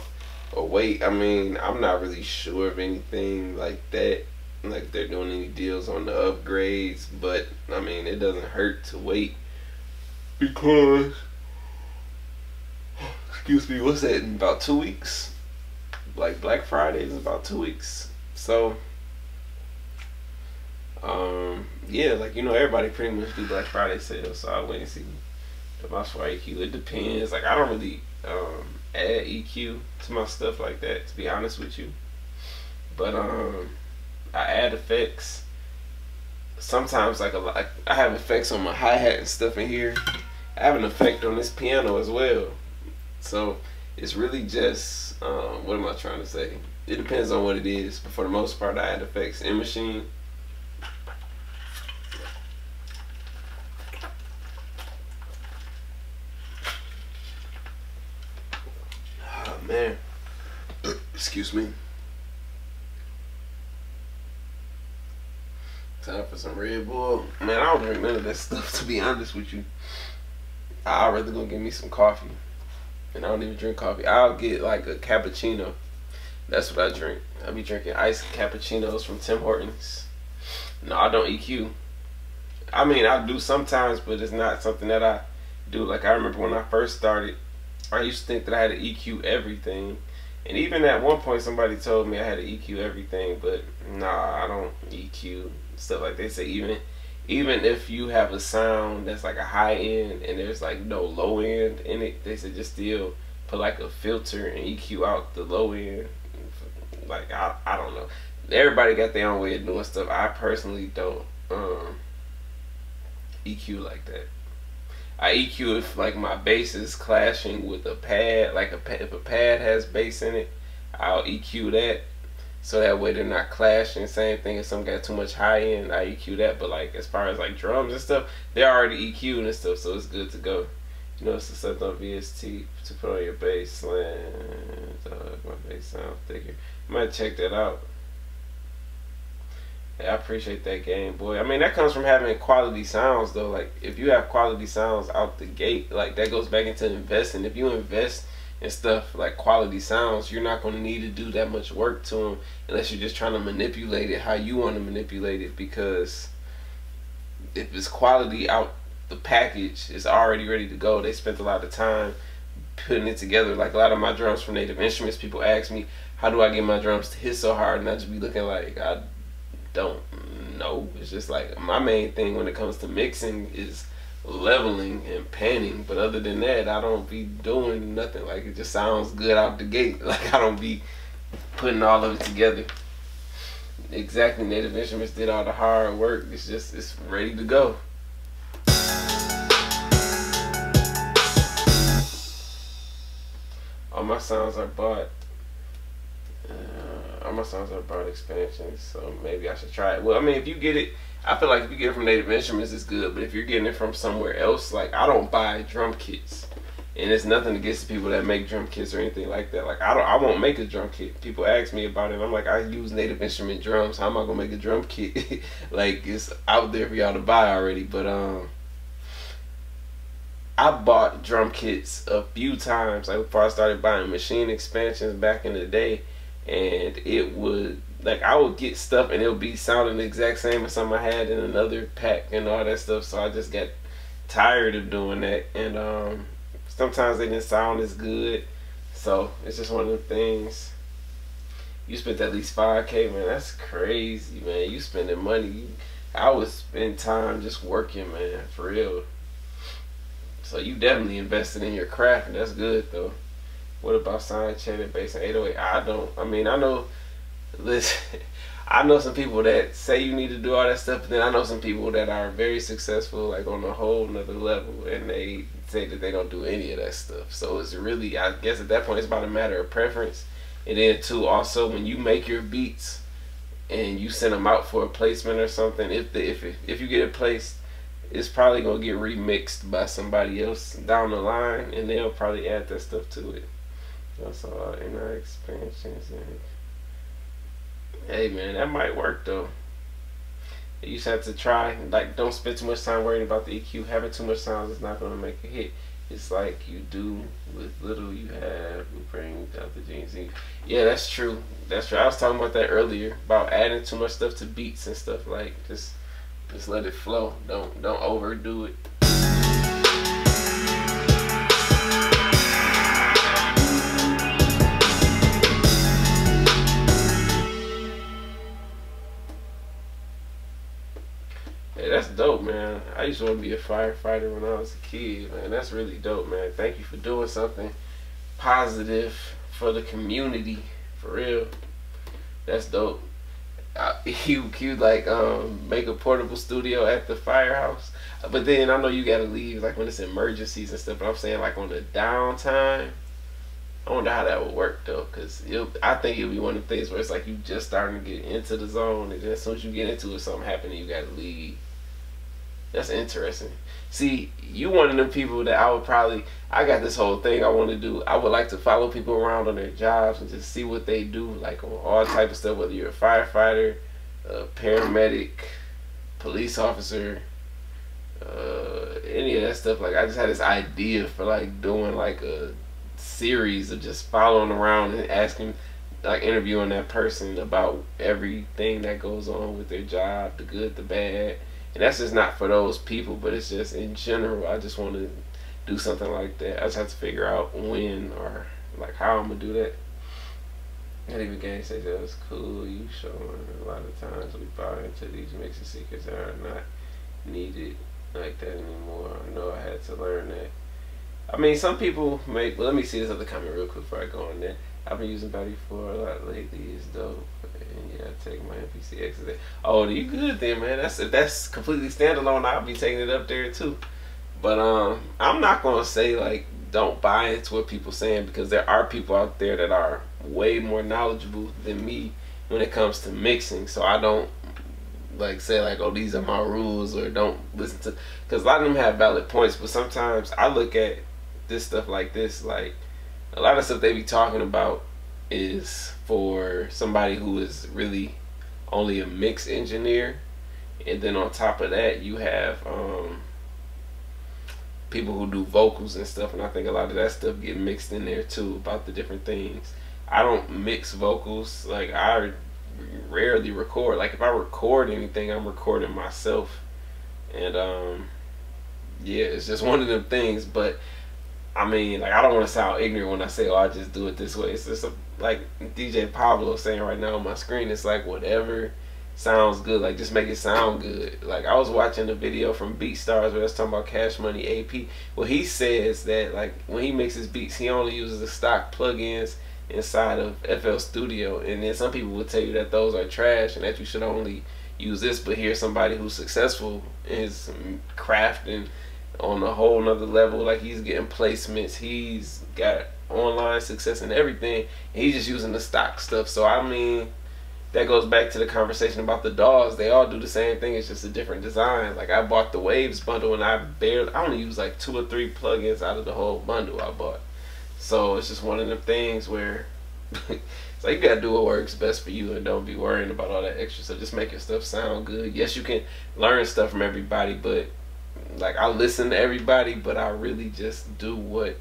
or wait, I mean, I'm not really sure of anything like that. Like they're doing any deals on the upgrades, but I mean, it doesn't hurt to wait because, excuse me, what's that, in about 2 weeks? Like Black Friday is about 2 weeks. So yeah, like, you know, everybody pretty much do Black Friday sales, so I'll wait and see the mouse for EQ. It depends. Like I don't really add EQ to my stuff like that, to be honest with you. But I add effects. Sometimes like I have effects on my hi-hat and stuff in here. I have an effect on this piano as well. So it's really just what am I trying to say? It depends on what it is, but for the most part I add effects in Machine. Oh man. Excuse me. Time for some Red Bull. Man, I don't drink none of that stuff, to be honest with you. I'd rather go get me some coffee. And I don't even drink coffee. I'll get like a cappuccino. That's what I drink. I be drinking iced cappuccinos from Tim Hortons. No, I don't EQ. I mean, I do sometimes, but it's not something that I do. Like, I remember when I first started, I used to think that I had to EQ everything. And even at one point, somebody told me I had to EQ everything, but nah, I don't EQ stuff like they say. Even if you have a sound that's like a high end and there's like no low end in it, they said just still put like a filter and EQ out the low end. Like I don't know. Everybody got their own way of doing stuff. I personally don't EQ like that. I EQ if like my bass is clashing with a pad, like if a pad has bass in it, I'll EQ that, so that way they're not clashing. Same thing if some got too much high end, I EQ that. But like as far as like drums and stuff, they're already EQ'd and stuff, so it's good to go. You know, it's a set on VST to put on your bass line. My bass sounds thicker. You might check that out. Yeah, I appreciate that game, boy. I mean, that comes from having quality sounds, though. Like, if you have quality sounds out the gate, like, that goes back into investing. If you invest in stuff like quality sounds, you're not going to need to do that much work to them unless you're just trying to manipulate it how you want to manipulate it. Because if it's quality out the package, it's already ready to go. They spent a lot of time putting it together. Like, a lot of my drums from Native Instruments, people ask me, how do I get my drums to hit so hard? And I just be looking like, I don't know. It's just like my main thing when it comes to mixing is leveling and panning, but other than that I don't be doing nothing. Like, it just sounds good out the gate. Like, I don't be putting all of it together. Exactly, Native Instruments did all the hard work. It's ready to go. All my sounds are bought. All my songs are broad expansions, so maybe I should try it. Well, I mean, if you get it, I feel like if you get it from Native Instruments, it's good. But if you're getting it from somewhere else, like, I don't buy drum kits, and it's nothing against the people that make drum kits or anything like that. Like, I won't make a drum kit. People ask me about it, and I'm like, I use Native Instrument drums. How am I gonna make a drum kit? Like, it's out there for y'all to buy already. But I bought drum kits a few times, like before I started buying machine expansions back in the day. And it would, like, I would get stuff and it would be sounding the exact same as something I had in another pack and all that stuff. So I just got tired of doing that. And sometimes they didn't sound as good. So it's just one of the things. You spent at least $5K, man. That's crazy, man. You spending money. I would spend time just working, man, for real. So you definitely invested in your craft, and that's good, though. What about side channel, bass, and 808? I don't. I mean, I know. Listen, I know some people that say you need to do all that stuff, but then I know some people that are very successful, like on a whole nother level, and they say that they don't do any of that stuff. So it's really, I guess at that point, it's about a matter of preference. And then too, also when you make your beats and you send them out for a placement or something, if you get it placed, it's probably gonna get remixed by somebody else down the line, and they'll probably add that stuff to it. That's all inner expansions. And hey, man, that might work though. You just have to try. Like, don't spend too much time worrying about the EQ. Having too much sounds is not gonna make a hit. It's like you do with little you have. You bring out the genes. Yeah, that's true. That's true. I was talking about that earlier about adding too much stuff to beats and stuff. Like, just let it flow. Don't overdo it. Hey, that's dope, man. I used to want to be a firefighter when I was a kid, man. That's really dope, man. Thank you for doing something positive for the community, for real. That's dope. You like make a portable studio at the firehouse, but then I know you gotta leave like when it's emergencies and stuff. But I'm saying like on the downtime, I wonder how that would work though, cause I think it'll be one of the things where it's like you just starting to get into the zone, and then as soon as you get into it, something happening, you gotta leave. That's interesting. See, you one of them people that I would probably. I got this whole thing I want to do. I would like to follow people around on their jobs and just see what they do, like on all type of stuff. Whether you're a firefighter, a paramedic, police officer, any of that stuff. Like I just had this idea for like doing like a series of just following around and asking, like interviewing that person about everything that goes on with their job, the good, the bad. And that's just not for those people, but it's just in general. I just want to do something like that. I just have to figure out when or like how I'm gonna do that. Not even gang say that was cool. You showing a lot of times we buy into these mixing secrets that are not needed like that anymore. I know I had to learn that. I mean, some people make. Well, let me see this other comment real quick before I go on there. I've been using Battery 4 a lot lately. It's dope. And yeah, I take my MPCX there. Oh, you good then, man? If that's completely standalone, I'll be taking it up there too. But I'm not gonna say like don't buy into what people saying, because there are people out there that are way more knowledgeable than me when it comes to mixing. So I don't like say like, oh, these are my rules, or don't listen to, because a lot of them have valid points. But sometimes I look at this stuff like this, like a lot of stuff they be talking about is for somebody who is really only a mix engineer, and then on top of that you have people who do vocals and stuff, and I think a lot of that stuff get mixed in there too about the different things. I don't mix vocals. Like I rarely record. Like if I record anything, I'm recording myself, and yeah, it's just one of them things. But I mean, like I don't want to sound ignorant when I say, oh, I just do it this way. It's just like DJ Pablo saying right now on my screen, it's like whatever sounds good, like just make it sound good. Like I was watching a video from BeatStars where it's talking about Cash Money AP. Well, he says that like when he mixes beats, he only uses the stock plugins inside of FL Studio, and then some people will tell you that those are trash and that you should only use this. But here's somebody who's successful in his craft and on a whole nother level. Like he's getting placements, he's got online success and everything, and he's just using the stock stuff. So I mean, that goes back to the conversation about the DAWs. They all do the same thing, it's just a different design. Like I bought the Waves bundle and I only use like 2 or 3 plugins out of the whole bundle I bought. So it's just one of them things where it's like you gotta do what works best for you and don't be worrying about all that extra stuff. Just make your stuff sound good. Yes, you can learn stuff from everybody, but like I listen to everybody, but I really just do what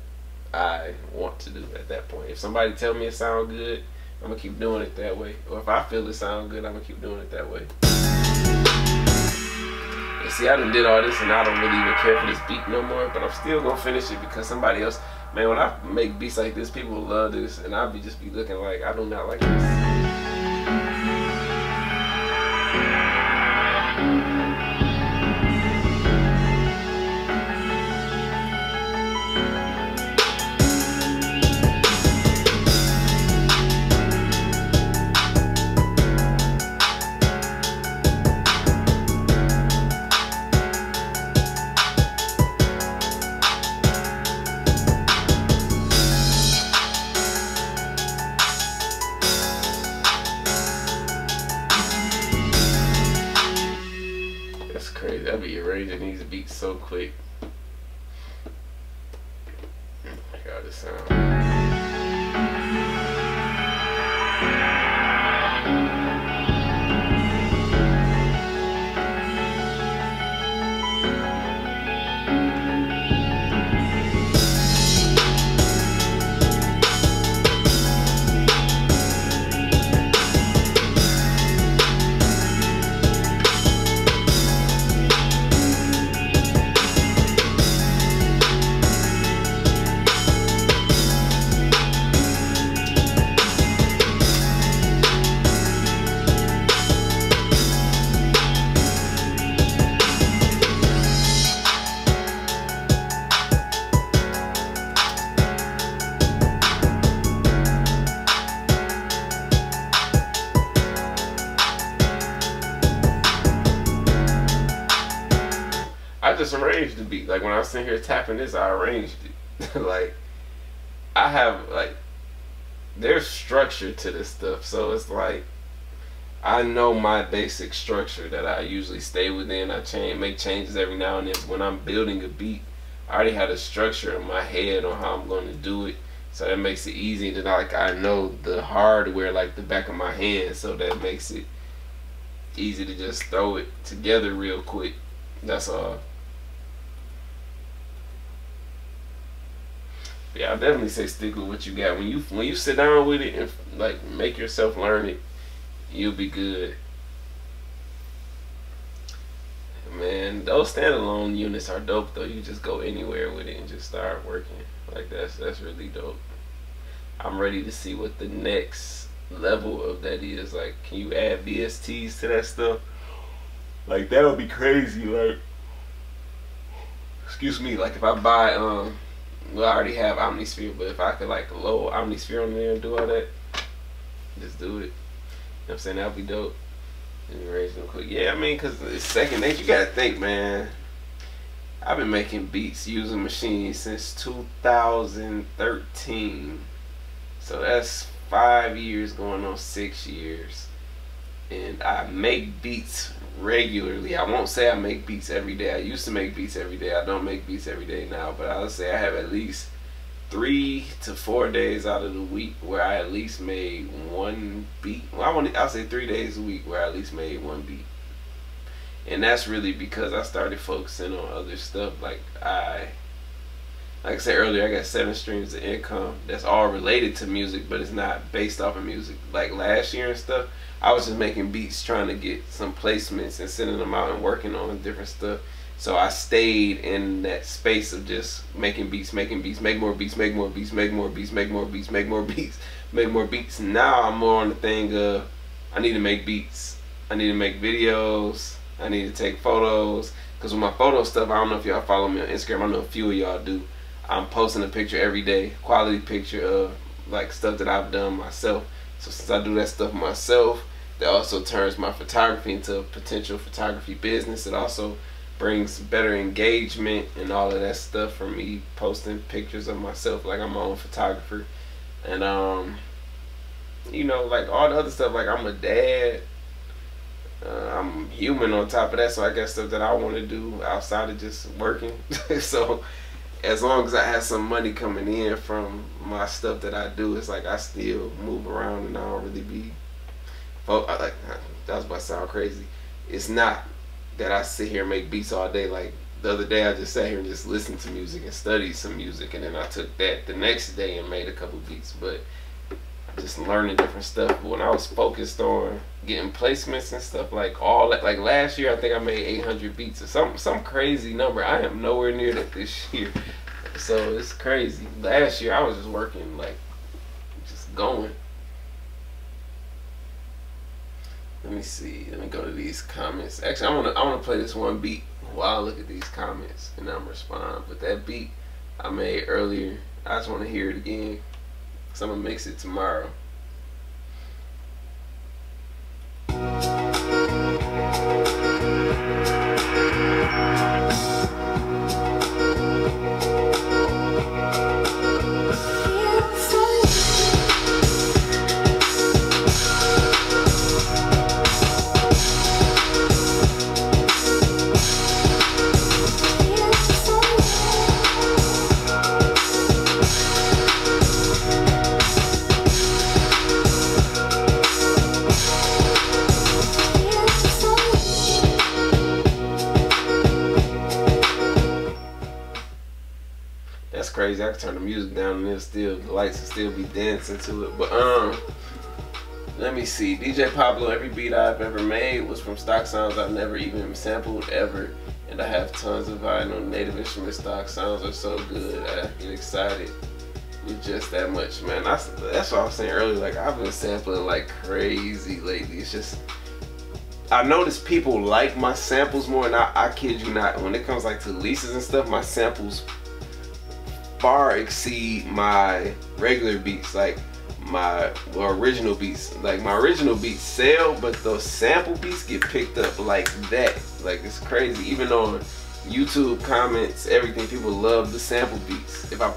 I want to do at that point. If somebody tell me it sound good, I'm gonna keep doing it that way. Or if I feel it sound good, I'm gonna keep doing it that way. And see, I done did all this and I don't really even care for this beat no more, but I'm still gonna finish it because somebody else, man, when I make beats like this, people love this, and I'll just be looking like I do not like this. Crazy. I'll be arranging these beats so quick. Check out this sound. just arranged the beat. Like when I was sitting here tapping this, I arranged it. Like I have like there's structure to this stuff, so it's like I know my basic structure that I usually stay within. I make changes every now and then. When I'm building a beat, I already had a structure in my head on how I'm going to do it, so that makes it easy. To like I know the hardware like the back of my hand, so that makes it easy to just throw it together real quick. That's all. Yeah, I definitely say stick with what you got. When you sit down with it and like make yourself learn it, you'll be good. Man, those standalone units are dope though. You just go anywhere with it and just start working. Like that's really dope. I'm ready to see what the next level of that is. Like, can you add VSTs to that stuff? Like that would be crazy. Like, excuse me. Like if I buy well, I already have Omnisphere, but if I could like load Omnisphere on there and do all that, just do it. You know what I'm saying? That would be dope. And arrange them quick. Yeah, I mean, because it's second nature. You gotta think, man. I've been making beats using machines since 2013. So that's 5 years going on 6 years. And I make beats regularly. I won't say I make beats every day. I used to make beats every day. I don't make beats every day now, but I'll say I have at least 3 to 4 days out of the week where I at least made one beat. Well, I'll say 3 days a week where I at least made one beat. And that's really because I started focusing on other stuff. Like I said earlier, I got 7 streams of income that's all related to music, but it's not based off of music. Like last year and stuff, I was just making beats, trying to get some placements and sending them out and working on different stuff. So I stayed in that space of just making beats, make more beats, make more beats, make more beats, make more beats, make more beats, make more beats. Now I'm more on the thing of I need to make beats. I need to make videos. I need to take photos. Because with my photo stuff, I don't know if y'all follow me on Instagram. I know a few of y'all do. I'm posting a picture every day, quality picture of like stuff that I've done myself. So since I do that stuff myself, that also turns my photography into a potential photography business. It also brings better engagement and all of that stuff from me posting pictures of myself like I'm my own photographer. And you know, like all the other stuff, like I'm a dad, I'm human on top of that, so I got stuff that I want to do outside of just working. So as long as I have some money coming in from my stuff that I do, it's like I still move around and I don't really be like, that was about to sound crazy. It's not that I sit here and make beats all day. Like the other day I just sat here and just listened to music and studied some music, and then I took that the next day and made a couple beats. But just learning different stuff. But when I was focused on getting placements and stuff, like all that, like last year I think I made 800 beats or some crazy number. I am nowhere near that this year, so it's crazy. Last year I was just working, like just going. Let me see. Let me go to these comments. Actually, I wanna play this one beat while I look at these comments and I'm respond. But that beat I made earlier, I just want to hear it again. So I'm gonna mix it tomorrow. Crazy. I can turn the music down and the lights will still be dancing to it. But let me see. DJ Pablo, every beat I've ever made was from stock sounds I've never even sampled ever, and I have tons of vinyl. Native instrument stock sounds are so good. I get excited with just that much, man. That's what I was saying earlier. Like I've been sampling like crazy lately. It's just I notice people like my samples more, and I kid you not. When it comes like to releases and stuff, my samples far exceed my regular beats, like my original beats. Like my original beats sell, but those sample beats get picked up like that. Like it's crazy. Even on YouTube comments, everything. People love the sample beats. If I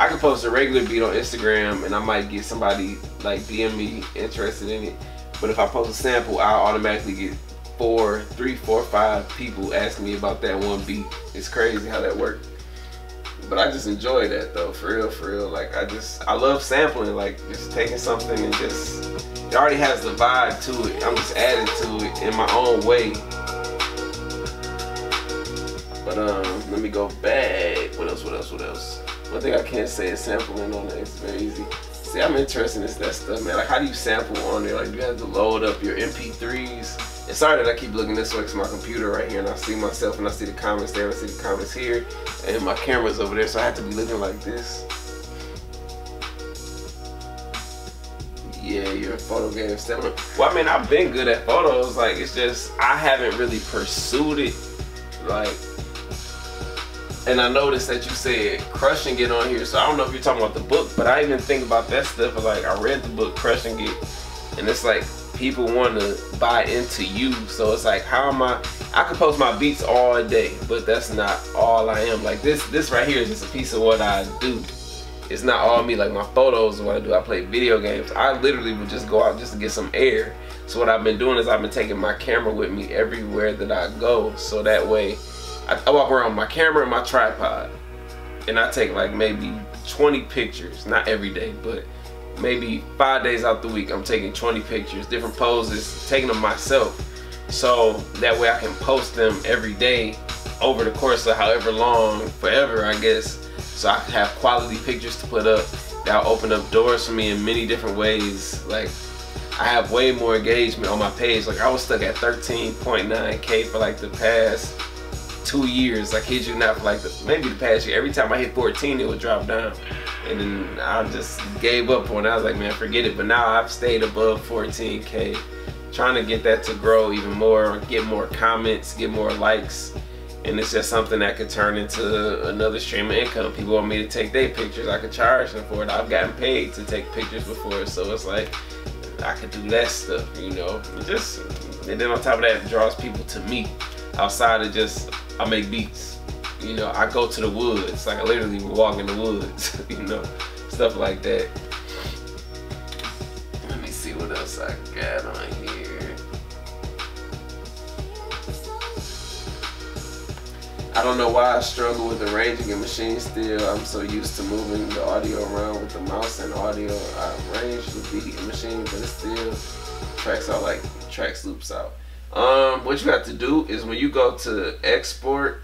can post a regular beat on Instagram and I might get somebody like DM me interested in it. But if I post a sample, I'll automatically get 3, 4, 5 people asking me about that one beat. It's crazy how that works. But I just enjoy that though, for real. Like I love sampling, like just taking something and just, it already has the vibe to it. I'm just adding to it in my own way. But let me go back. What else? One thing I can't say is sampling on there. It's very easy. See, I'm interested in that stuff, man. Like, how do you sample on there? Like, you have to load up your MP3s. And sorry that I keep looking this way, because my computer right here, and I see myself, and I see the comments there, and I see the comments here, and my camera's over there, so I have to be looking like this. Yeah, you're a photo game stamina. Well, I mean, I've been good at photos. Like, it's just I haven't really pursued it. Like. And I noticed that you said Crush and Get on here, so I don't know if you're talking about the book, but I even think about that stuff. Like, I read the book Crush and Get, and it's like people want to buy into you. So it's like, how am I can post my beats all day, but that's not all I am. Like this right here is just a piece of what I do. It's not all me. Like, my photos is what I do. I play video games. I literally would just go out just to get some air. So what I've been doing is I've been taking my camera with me everywhere that I go, so that way I walk around with my camera and my tripod, and I take like maybe 20 pictures, not every day, but maybe 5 days out the week. I'm taking 20 pictures, different poses, taking them myself, so that way I can post them every day over the course of however long, forever, I guess, so I can have quality pictures to put up. That'll open up doors for me in many different ways. Like, I have way more engagement on my page. Like, I was stuck at 13.9K for like the past 2 years. I kid you not, for like maybe the past year. Every time I hit 14, it would drop down, and then I just gave up on it. I was like, man, forget it. But now I've stayed above 14K, trying to get that to grow even more, get more comments, get more likes, and it's just something that could turn into another stream of income. People want me to take their pictures, I could charge them for it. I've gotten paid to take pictures before, so it's like I could do that stuff, you know. And then on top of that, it draws people to me outside of just, I make beats, you know. I go to the woods, like I literally walk in the woods, you know, stuff like that. Let me see what else I got on here. I don't know why I struggle with arranging a machine still. I'm so used to moving the audio around with the mouse and audio. I arrange the beat and machine, but it still tracks out, like tracks loops out. What you have to do is when you go to export,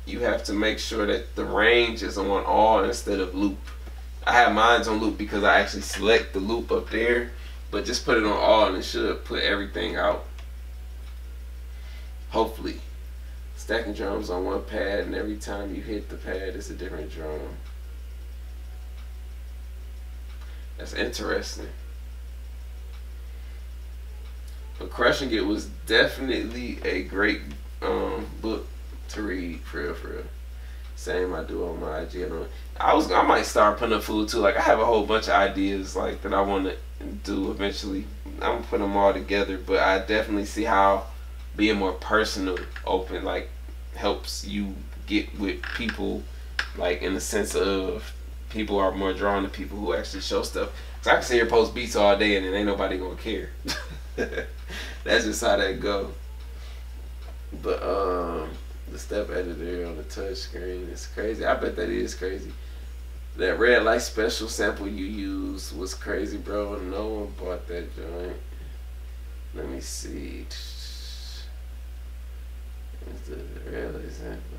you have to make sure that the range is on all instead of loop. I have mine on loop because I actually select the loop up there, but just put it on all and it should put everything out. Hopefully. Stacking drums on one pad, and every time you hit the pad, it's a different drum. That's interesting. But Crushing It was definitely a great book to read, for real. Same I do on my IG. I might start putting up food too. Like, I have a whole bunch of ideas like that I want to do eventually. I'm gonna put them all together, but I definitely see how being more personal, open, like, helps you get with people, like, in the sense of people are more drawn to people who actually show stuff. So I can sit here and post beats all day and then ain't nobody gonna care. That's just how that go. But the step editor on the touch screen is crazy. I bet that is crazy. That red light special sample you used was crazy, bro. No one bought that joint. Let me see. The red light sample.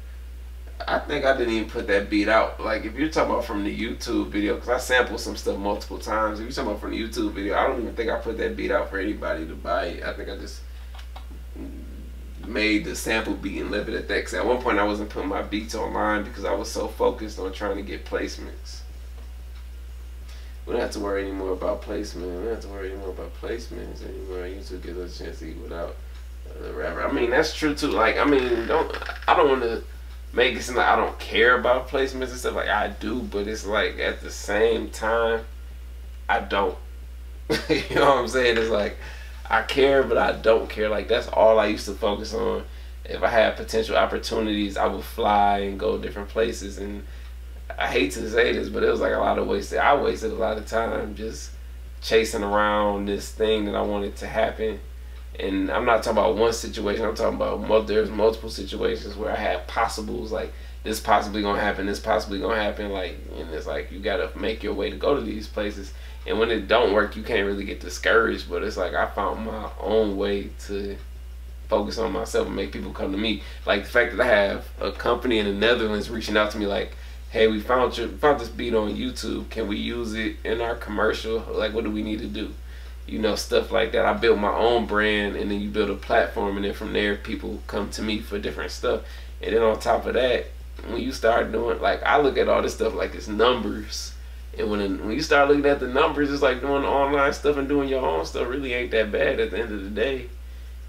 I think I didn't even put that beat out. Like, if you're talking about from the YouTube video, because I sampled some stuff multiple times. If you're talking about from the YouTube video, I don't even think I put that beat out for anybody to buy it. I think I just made the sample beat and left it at that. Because at one point I wasn't putting my beats online because I was so focused on trying to get placements. We don't have to worry anymore about placement. We don't have to worry anymore about placements anymore. YouTube gives us a chance to eat without the rapper. I mean, that's true too. Like, I mean, I don't want to make it seem like I don't care about placements and stuff. Like, I do, but it's like at the same time, I don't. You know what I'm saying? It's like I care, but I don't care. Like, that's all I used to focus on. if I had potential opportunities, I would fly and go different places. And I hate to say this, but it was like a lot of wasted. I wasted a lot of time just chasing around this thing that I wanted to happen. And I'm not talking about one situation. I'm talking about there's multiple situations where I had possibles, like this possibly gonna happen, this possibly gonna happen. Like, and it's like you gotta make your way to go to these places. And when it don't work, you can't really get discouraged. But it's like I found my own way to focus on myself and make people come to me. Like the fact that I have a company in the Netherlands reaching out to me like, hey, we found this beat on YouTube. Can we use it in our commercial? Like, what do we need to do? You know, stuff like that. I built my own brand, and then you build a platform, and then from there, people come to me for different stuff. And then on top of that, when you start doing, like, I look at all this stuff like it's numbers. And when you start looking at the numbers, it's like doing online stuff and doing your own stuff really ain't that bad at the end of the day.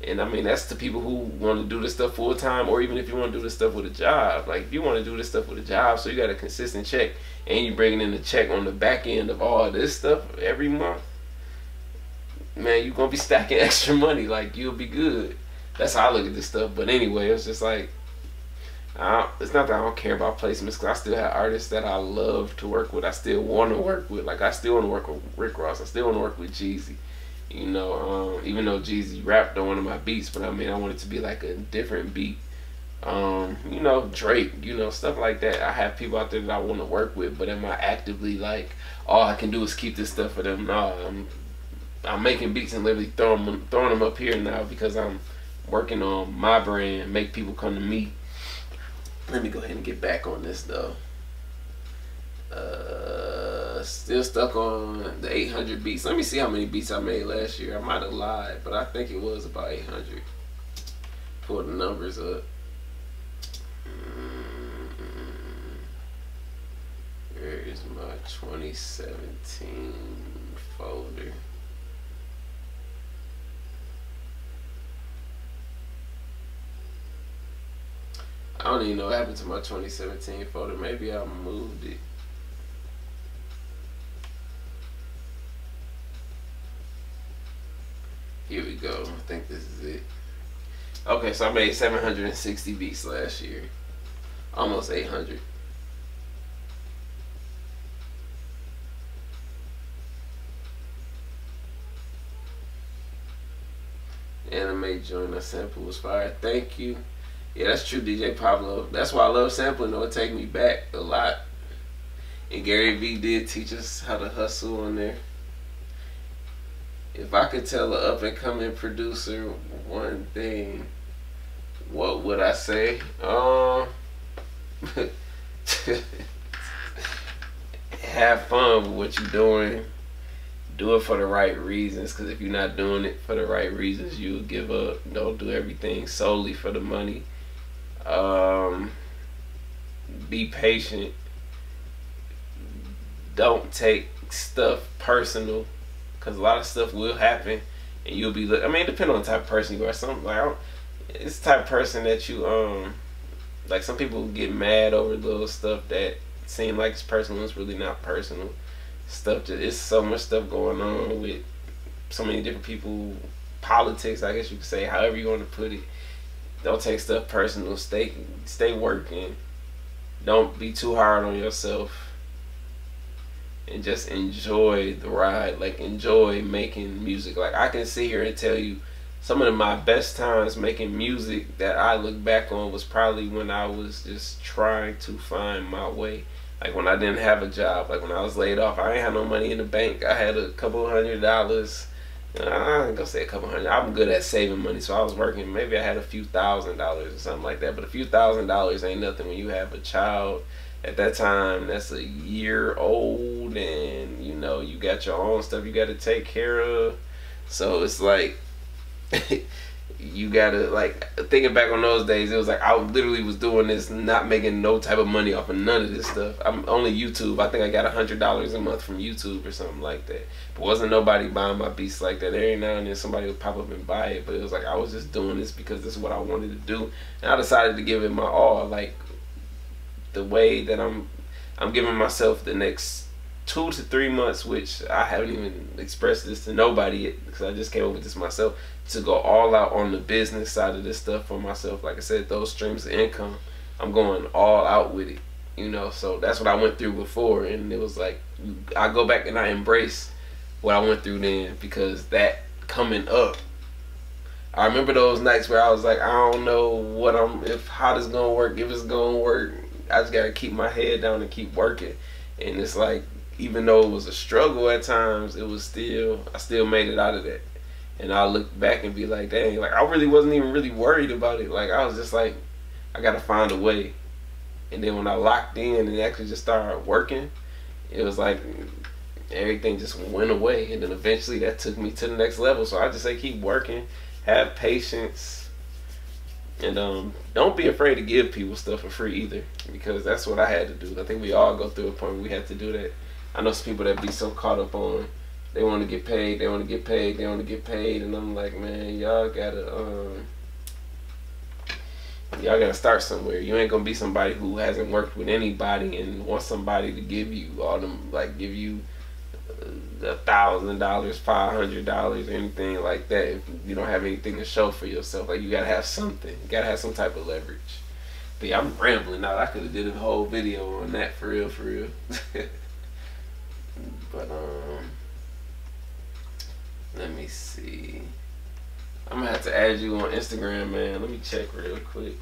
And I mean, that's to people who want to do this stuff full time, or even if you want to do this stuff with a job. Like, if you want to do this stuff with a job, so you got a consistent check, and you bringing in the check on the back end of all this stuff every month, man, you're going to be stacking extra money. Like, you'll be good. That's how I look at this stuff. But anyway, it's just like, it's not that I don't care about placements, because I still have artists that I love to work with. I still want to work with. Like, I still want to work with Rick Ross. I still want to work with Jeezy. You know, even though Jeezy rapped on one of my beats, but I mean, I want it to be like a different beat. You know, Drake, you know, stuff like that. I have people out there that I want to work with, but am I actively like, all I can do is keep this stuff for them? No, I'm making beats and literally throwing them up here now because I'm working on my brand, make people come to me. Let me go ahead and get back on this though. Still stuck on the 800 beats. Let me see how many beats I made last year. I might have lied, but I think it was about 800. Pull the numbers up. Where is my 2017 folder? I don't even know what happened to my 2017 folder. Maybe I moved it. Here we go. I think this is it. Okay, so I made 760 beats last year. Almost 800. Anime joint a sample was fire. Thank you. Yeah, that's true, DJ Pablo. That's why I love sampling, though. It take me back a lot. And Gary Vee did teach us how to hustle on there. If I could tell an up-and-coming producer one thing, what would I say? Have fun with what you're doing. Do it for the right reasons, because if you're not doing it for the right reasons, you'll give up. Don't do everything solely for the money. Be patient. Don't take stuff personal, because a lot of stuff will happen, and you'll be. I mean, it depends on the type of person you are. Some like it's the type of person that you like. Some people get mad over little stuff that seem like it's personal. It's really not personal. Stuff. It's so much stuff going on with so many different people. Politics, I guess you could say, however you want to put it. Don't take stuff personal. Stay working. Don't be too hard on yourself. And just enjoy the ride. Like, enjoy making music. Like, I can sit here and tell you some of my best times making music that I look back on was probably when I was just trying to find my way. Like, when I didn't have a job. Like, when I was laid off, I ain't had no money in the bank. I had a couple $100. I ain't gonna say a couple hundred. I'm good at saving money, so I was working. Maybe I had a few $1,000s or something like that. But a few $1,000s ain't nothing when you have a child at that time that's a year old, and you know you got your own stuff you got to take care of. So it's like you gotta, like, thinking back on those days, it was like I literally was doing this, not making no type of money off of none of this stuff. I'm only YouTube. I think I got $100 a month from YouTube or something like that. But wasn't nobody buying my beats like that. Every now and then somebody would pop up and buy it, but it was like I was just doing this because this is what I wanted to do, and I decided to give it my all. Like, the way that I'm giving myself the next 2 to 3 months, which I haven't even expressed this to nobody yet, because I just came up with this myself. to go all out on the business side of this stuff for myself. Like I said, those streams of income, I'm going all out with it, you know. So that's what I went through before, and it was like I go back and I embrace what I went through then, because that coming up, I remember those nights where I was like, I don't know how this gonna work, if it's gonna work. I just gotta keep my head down and keep working. And it's like, even though it was a struggle at times, I still made it out of that. And I'll look back and be like, dang, like I really wasn't even really worried about it. Like I was just like, I gotta find a way. And then when I locked in and actually just started working, it was like everything just went away. And then eventually that took me to the next level. So I just say keep working, have patience, and don't be afraid to give people stuff for free either, because that's what I had to do. I think we all go through a point where we had to do that. I know some people that be so caught up on they want to get paid, they want to get paid, they want to get paid, and I'm like, man, y'all gotta start somewhere. You ain't gonna be somebody who hasn't worked with anybody and wants somebody to give you all them, like give you $1,000, $500, anything like that. If you don't have anything to show for yourself, like you gotta have something. You gotta have some type of leverage. But yeah, I'm rambling now. I could have did a whole video on that for real, for real. But let me see. I'm gonna have to add you on Instagram, man. Let me check real quick.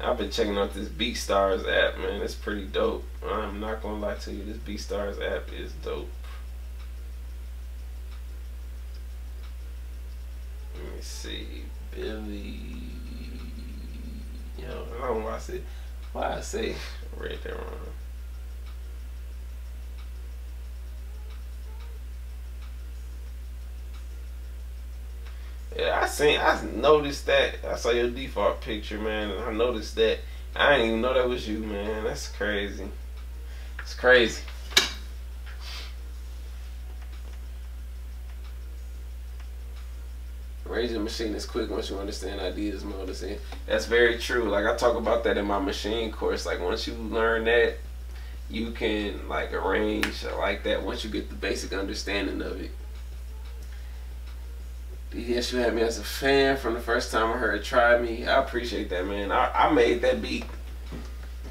I've been checking out this BeatStars app, man. It's pretty dope. I'm not gonna lie to you. This BeatStars app is dope. Let me see. Billy. Yo, I don't know why I say I read that wrong. Yeah, I noticed that. I saw your default picture, man, and I noticed that. I didn't even know that was you, man. That's crazy. It's crazy. Raising machine is quick once you understand ideas mode. That's very true. Like I talk about that in my machine course. Like once you learn that, you can like arrange like that once you get the basic understanding of it. Yes, you had me as a fan from the first time I heard Try Me. I appreciate that, man. I made that beat,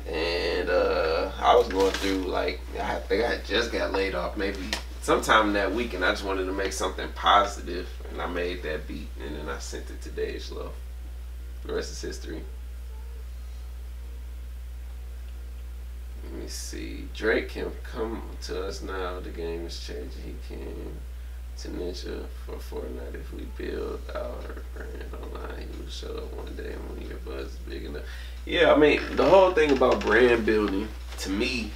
and I was going through, like, I think I just got laid off maybe sometime that week, and I just wanted to make something positive, and I made that beat, and then I sent it to Dave Low. The rest is history. Let me see. Drake can come to us now. The game is changing. He came to Ninja for Fortnite. If we build our brand online, he will show up one day when your buzz is big enough. Yeah, I mean, the whole thing about brand building, to me,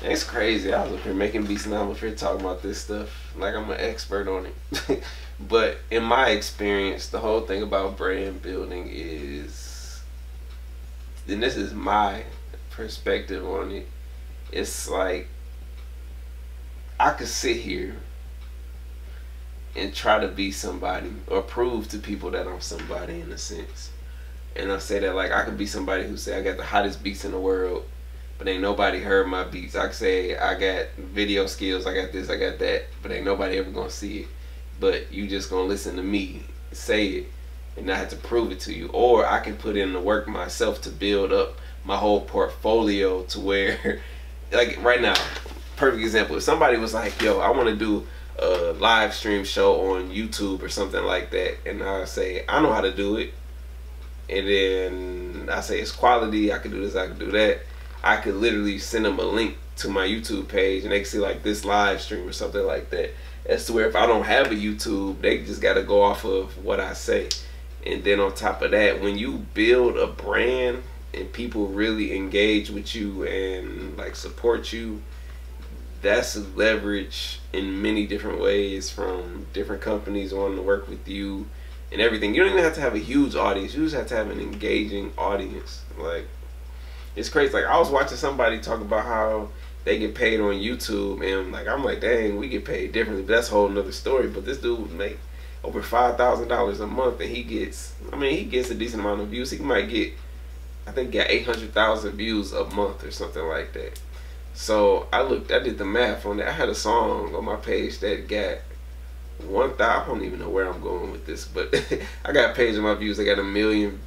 it's crazy. I was up here making beats and I'm up here talking about this stuff like I'm an expert on it. But in my experience, the whole thing about brand building is, and this is my perspective on it, it's like I could sit here and try to be somebody or prove to people that I'm somebody in a sense. And I say that like I could be somebody who say I got the hottest beats in the world, but ain't nobody heard my beats. I could say I got video skills, I got this, I got that, but ain't nobody ever gonna see it. But you just gonna listen to me say it and I have to prove it to you. Or I can put in the work myself to build up my whole portfolio to where, like right now, perfect example, if somebody was like, yo, I wanna do a live stream show on YouTube or something like that, and I say I know how to do it, and then I say it's quality, I can do this, I can do that, I could literally send them a link to my YouTube page and they can see like this live stream or something like that. As to where if I don't have a YouTube, they just got to go off of what I say. And then on top of that, when you build a brand and people really engage with you and like support you, that's leverage in many different ways, from different companies wanting to work with you and everything. You don't even have to have a huge audience. You just have to have an engaging audience. Like, it's crazy. Like, I was watching somebody talk about how they get paid on YouTube, and like I'm like, dang, we get paid differently. But that's a whole nother story. But this dude would make over $5,000 a month, and he gets, I mean, he gets a decent amount of views. He might get, I think, got 800,000 views a month or something like that. So I did the math on that. I had a song on my page that got I don't even know where I'm going with this, but I got a page of my views. I got a million,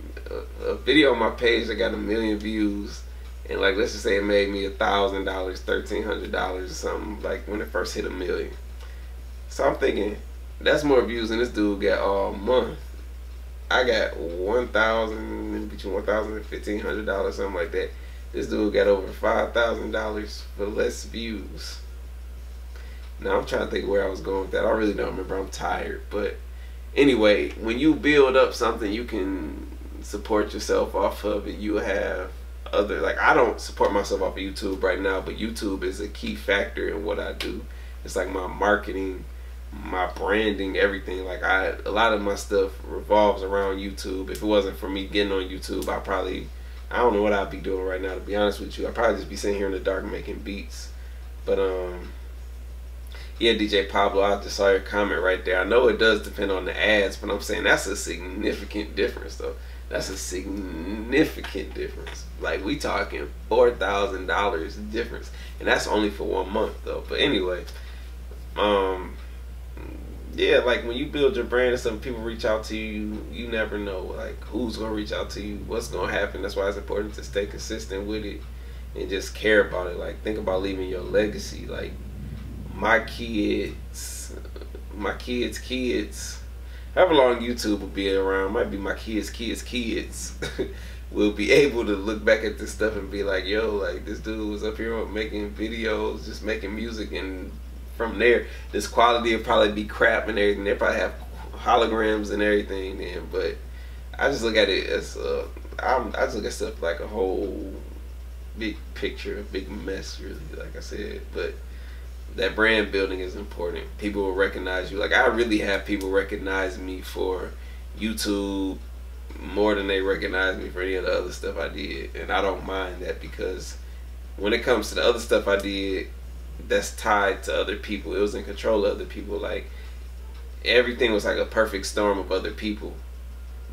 a video on my page that got 1 million views, and like let's just say it made me $1,000, $1,300 or something. Like when it first hit 1 million. So I'm thinking that's more views than this dude got all month. I got 1,000, between $1,000 and $1,500, something like that. This dude got over $5,000 for less views. Now I'm trying to think where I was going with that. I really don't remember. I'm tired. But anyway, when you build up something, you can support yourself off of it. You have other, like I don't support myself off of YouTube right now, but YouTube is a key factor in what I do. It's like my marketing, my branding, everything. Like a lot of my stuff revolves around YouTube. If it wasn't for me getting on YouTube, I don't know what I'd be doing right now, to be honest with you. I'd probably just be sitting here in the dark making beats. But yeah, DJ Pablo, I just saw your comment right there. I know it does depend on the ads, but I'm saying that's a significant difference, though. That's a significant difference. Like, we talking $4,000 difference. And that's only for 1 month, though. But anyway, yeah, like when you build your brand and some people reach out to you, you never know, like, who's going to reach out to you, what's going to happen. That's why it's important to stay consistent with it and just care about it. Like, think about leaving your legacy. Like, my kids, however long YouTube will be around, might be my kids will be able to look back at this stuff and be like, yo, like this dude was up here making videos, just making music, and from there, this quality will probably be crap and everything. They probably have holograms and everything then, but I just look at it as I just look at stuff like a whole big picture, a big mess, really, like I said. But that brand building is important. People will recognize you. Like, I really have people recognize me for YouTube more than they recognize me for any of the other stuff I did. And I don't mind that, because when it comes to the other stuff I did that's tied to other people, it was in control of other people. Like, everything was like a perfect storm of other people.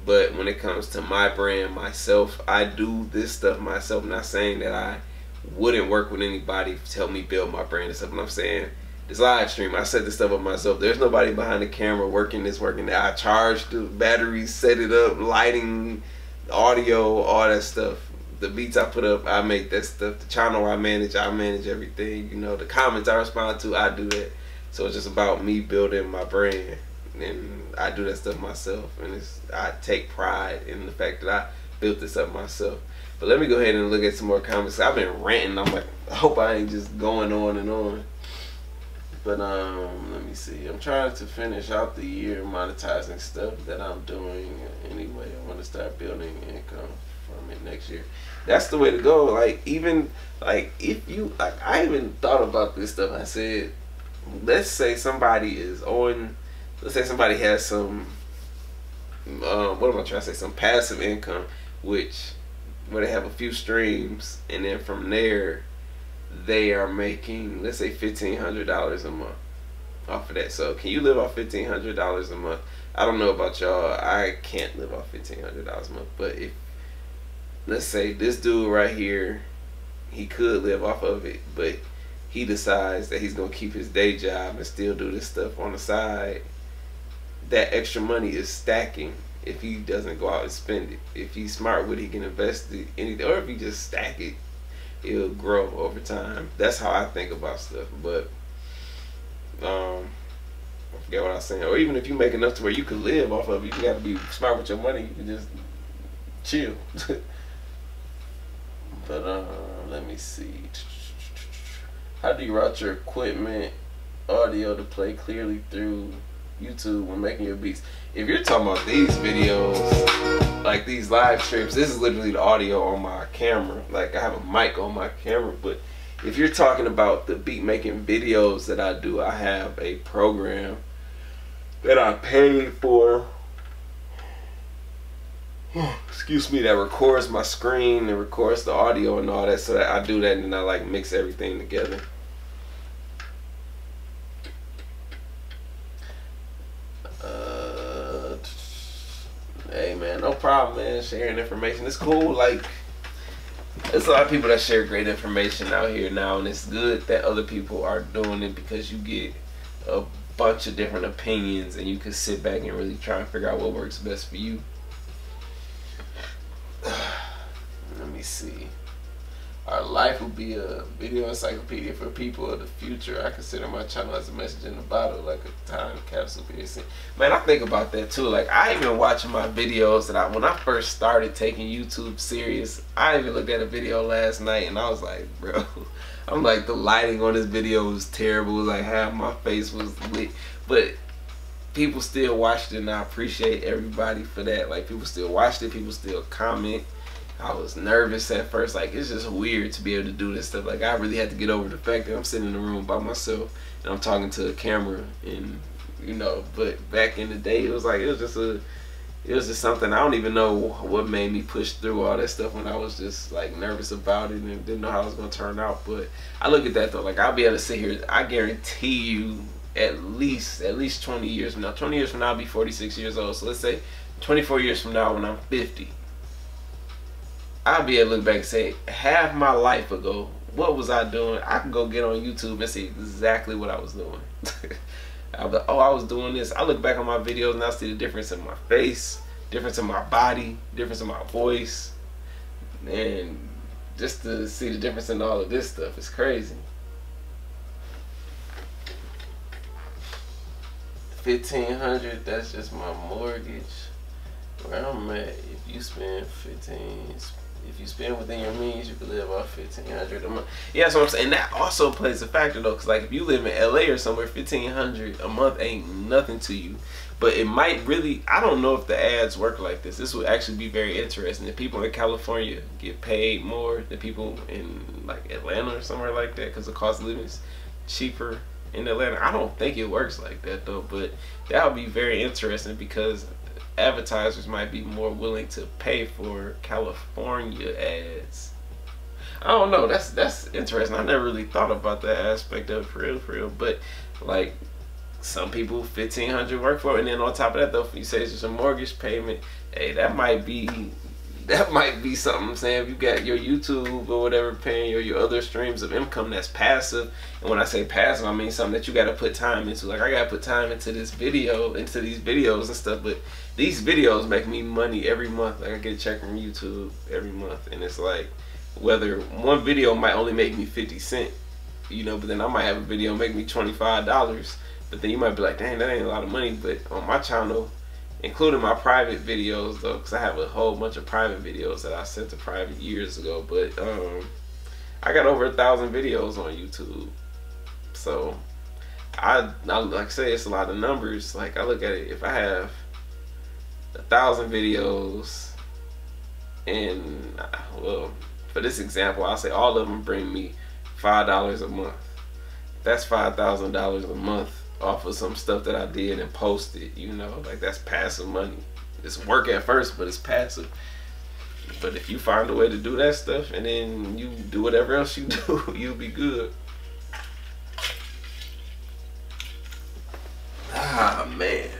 But when it comes to my brand, myself, I do this stuff myself. Not saying that I wouldn't work with anybody to help me build my brand and stuff. And I'm saying this live stream, I set this stuff up myself. There's nobody behind the camera working this, working that. I charged the batteries, set it up, lighting, audio, all that stuff. The beats I put up, I make that stuff. The channel I manage everything. You know, the comments I respond to, I do that. So it's just about me building my brand, and I do that stuff myself. And I take pride in the fact that I built this up myself. But let me go ahead and look at some more comments. I've been ranting. I'm like, I hope I ain't just going on and on. But let me see. I'm trying to finish out the year monetizing stuff that I'm doing anyway. I want to start building income from it next year. That's the way to go. Like, even like if you like, I even thought about this stuff. I said, let's say somebody is on. Let's say somebody has some. What am I trying to say? Some passive income, where they have a few streams, and then from there they are making, let's say, $1,500 a month off of that. So can you live off $1,500 a month? I don't know about y'all. I can't live off $1,500 a month. But if, let's say this dude right here, he could live off of it, but he decides that he's gonna keep his day job and still do this stuff on the side, that extra money is stacking. If he doesn't go out and spend it, if he's smart with it, he can invest it anything, or if he just stack it, it'll grow over time. That's how I think about stuff. But I forget what I was saying. Or even if you make enough to where you can live off of it, you got to be smart with your money. You can just chill. But let me see. How do you route your equipment, audio to play clearly through YouTube when making your beats? If you're talking about these videos, like these live streams, this is literally the audio on my camera. Like, I have a mic on my camera. But if you're talking about the beat making videos that I do, I have a program that I paid for, excuse me, that records my screen and records the audio and all that. So that I do that, and then I like mix everything together. Hey man, no problem, man. Sharing information, it's cool. Like, there's a lot of people that share great information out here now, and it's good that other people are doing it, because you get a bunch of different opinions, and you can sit back and really try and figure out what works best for you. Let me see. Our life will be a video encyclopedia for people of the future. I consider my channel as a message in a bottle, like a time capsule. Man, I think about that too. Like, I even watching my videos that when I first started taking YouTube serious, I even looked at a video last night and I was like, bro, I'm like, the lighting on this video was terrible. It was like half my face was lit. But people still watched it, and I appreciate everybody for that. Like, people still watched it, people still comment. I was nervous at first. Like, it's just weird to be able to do this stuff. Like, I really had to get over the fact that I'm sitting in the room by myself and I'm talking to a camera, and you know. But back in the day, it was like, it was just something. I don't even know what made me push through all that stuff when I was just like nervous about it and didn't know how it was gonna turn out. But I look at that though, like, I'll be able to sit here, I guarantee you, at least 20 years from now. 20 years from now, I'll be 46 years old. So let's say 24 years from now, when I'm 50, I'll be able to look back and say, half my life ago, what was I doing? I can go get on YouTube and see exactly what I was doing. I'll be like, oh, I was doing this. I look back on my videos and I see the difference in my face, difference in my body, difference in my voice, and just to see the difference in all of this stuff is crazy. 1,500, that's just my mortgage. Where I'm at, if you spend within your means, you can live off 1,500 a month. Yeah, that's what I'm saying. And that also plays a factor though, because like, if you live in LA or somewhere, 1,500 a month ain't nothing to you. But it might really, I don't know if the ads work like this. This would actually be very interesting. If people in California get paid more than people in like Atlanta or somewhere like that, because the cost of living is cheaper in Atlanta. I don't think it works like that though, but that would be very interesting, because advertisers might be more willing to pay for California ads. I don't know. That's interesting. I never really thought about that aspect of it for real. But like, some people 1,500 work for it, and then on top of that though, if you say it's just a mortgage payment, hey, that might be something. I'm saying, if you got your YouTube or whatever paying, or your other streams of income that's passive. And when I say passive, I mean something that you got to put time into. Like, I got to put time into this video, into these videos and stuff, but these videos make me money every month. Like, I get a check from YouTube every month, and it's like, whether one video might only make me 50 cents, you know, but then I might have a video make me $25, but then you might be like, dang, that ain't a lot of money. But on my channel, including my private videos though, because I have a whole bunch of private videos that I sent to private years ago, but I got over 1,000 videos on YouTube. So I like I say, it's a lot of numbers. Like, I look at it, if I have 1,000 videos, and well, for this example, I'll say all of them bring me $5 a month. That's $5,000 a month off of some stuff that I did and posted, you know. Like, that's passive money. It's work at first, but it's passive. But if you find a way to do that stuff, and then you do whatever else you do, you'll be good. Ah, man.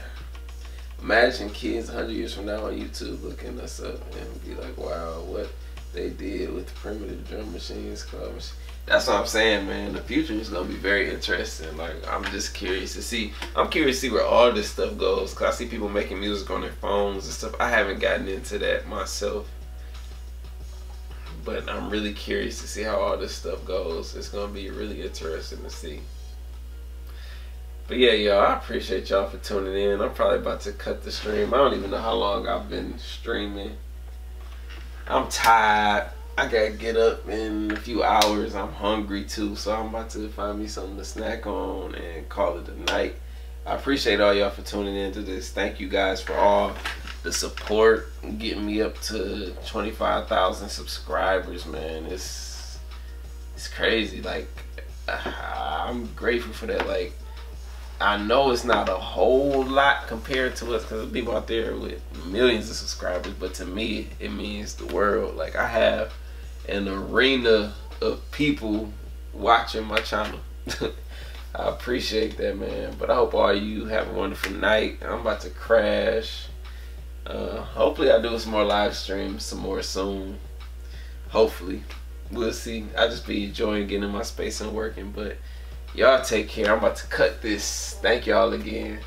Imagine kids 100 years from now on YouTube looking us up and be like, wow, what they did with the primitive drum machines, claw machines. That's what I'm saying, man. The future is gonna be very interesting. Like, I'm just curious to see. I'm curious to see where all this stuff goes, cause I see people making music on their phones and stuff. I haven't gotten into that myself, but I'm really curious to see how all this stuff goes. It's gonna be really interesting to see. But yeah, y'all, I appreciate y'all for tuning in. I'm probably about to cut the stream. I don't even know how long I've been streaming. I'm tired. I gotta get up in a few hours. I'm hungry too, so I'm about to find me something to snack on and call it a night. I appreciate all y'all for tuning in to this. Thank you guys for all the support, getting me up to 25,000 subscribers, man. It's crazy. Like, I'm grateful for that. Like, I know it's not a whole lot compared to us, because there's people out there with millions of subscribers, but to me, it means the world. Like, I have an arena of people watching my channel. I appreciate that, man. But I hope all you have a wonderful night. I'm about to crash. Hopefully I do some more live streams some more soon. Hopefully. We'll see. I just be enjoying getting in my space and working, but Y'all take care. I'm about to cut this. Thank y'all again.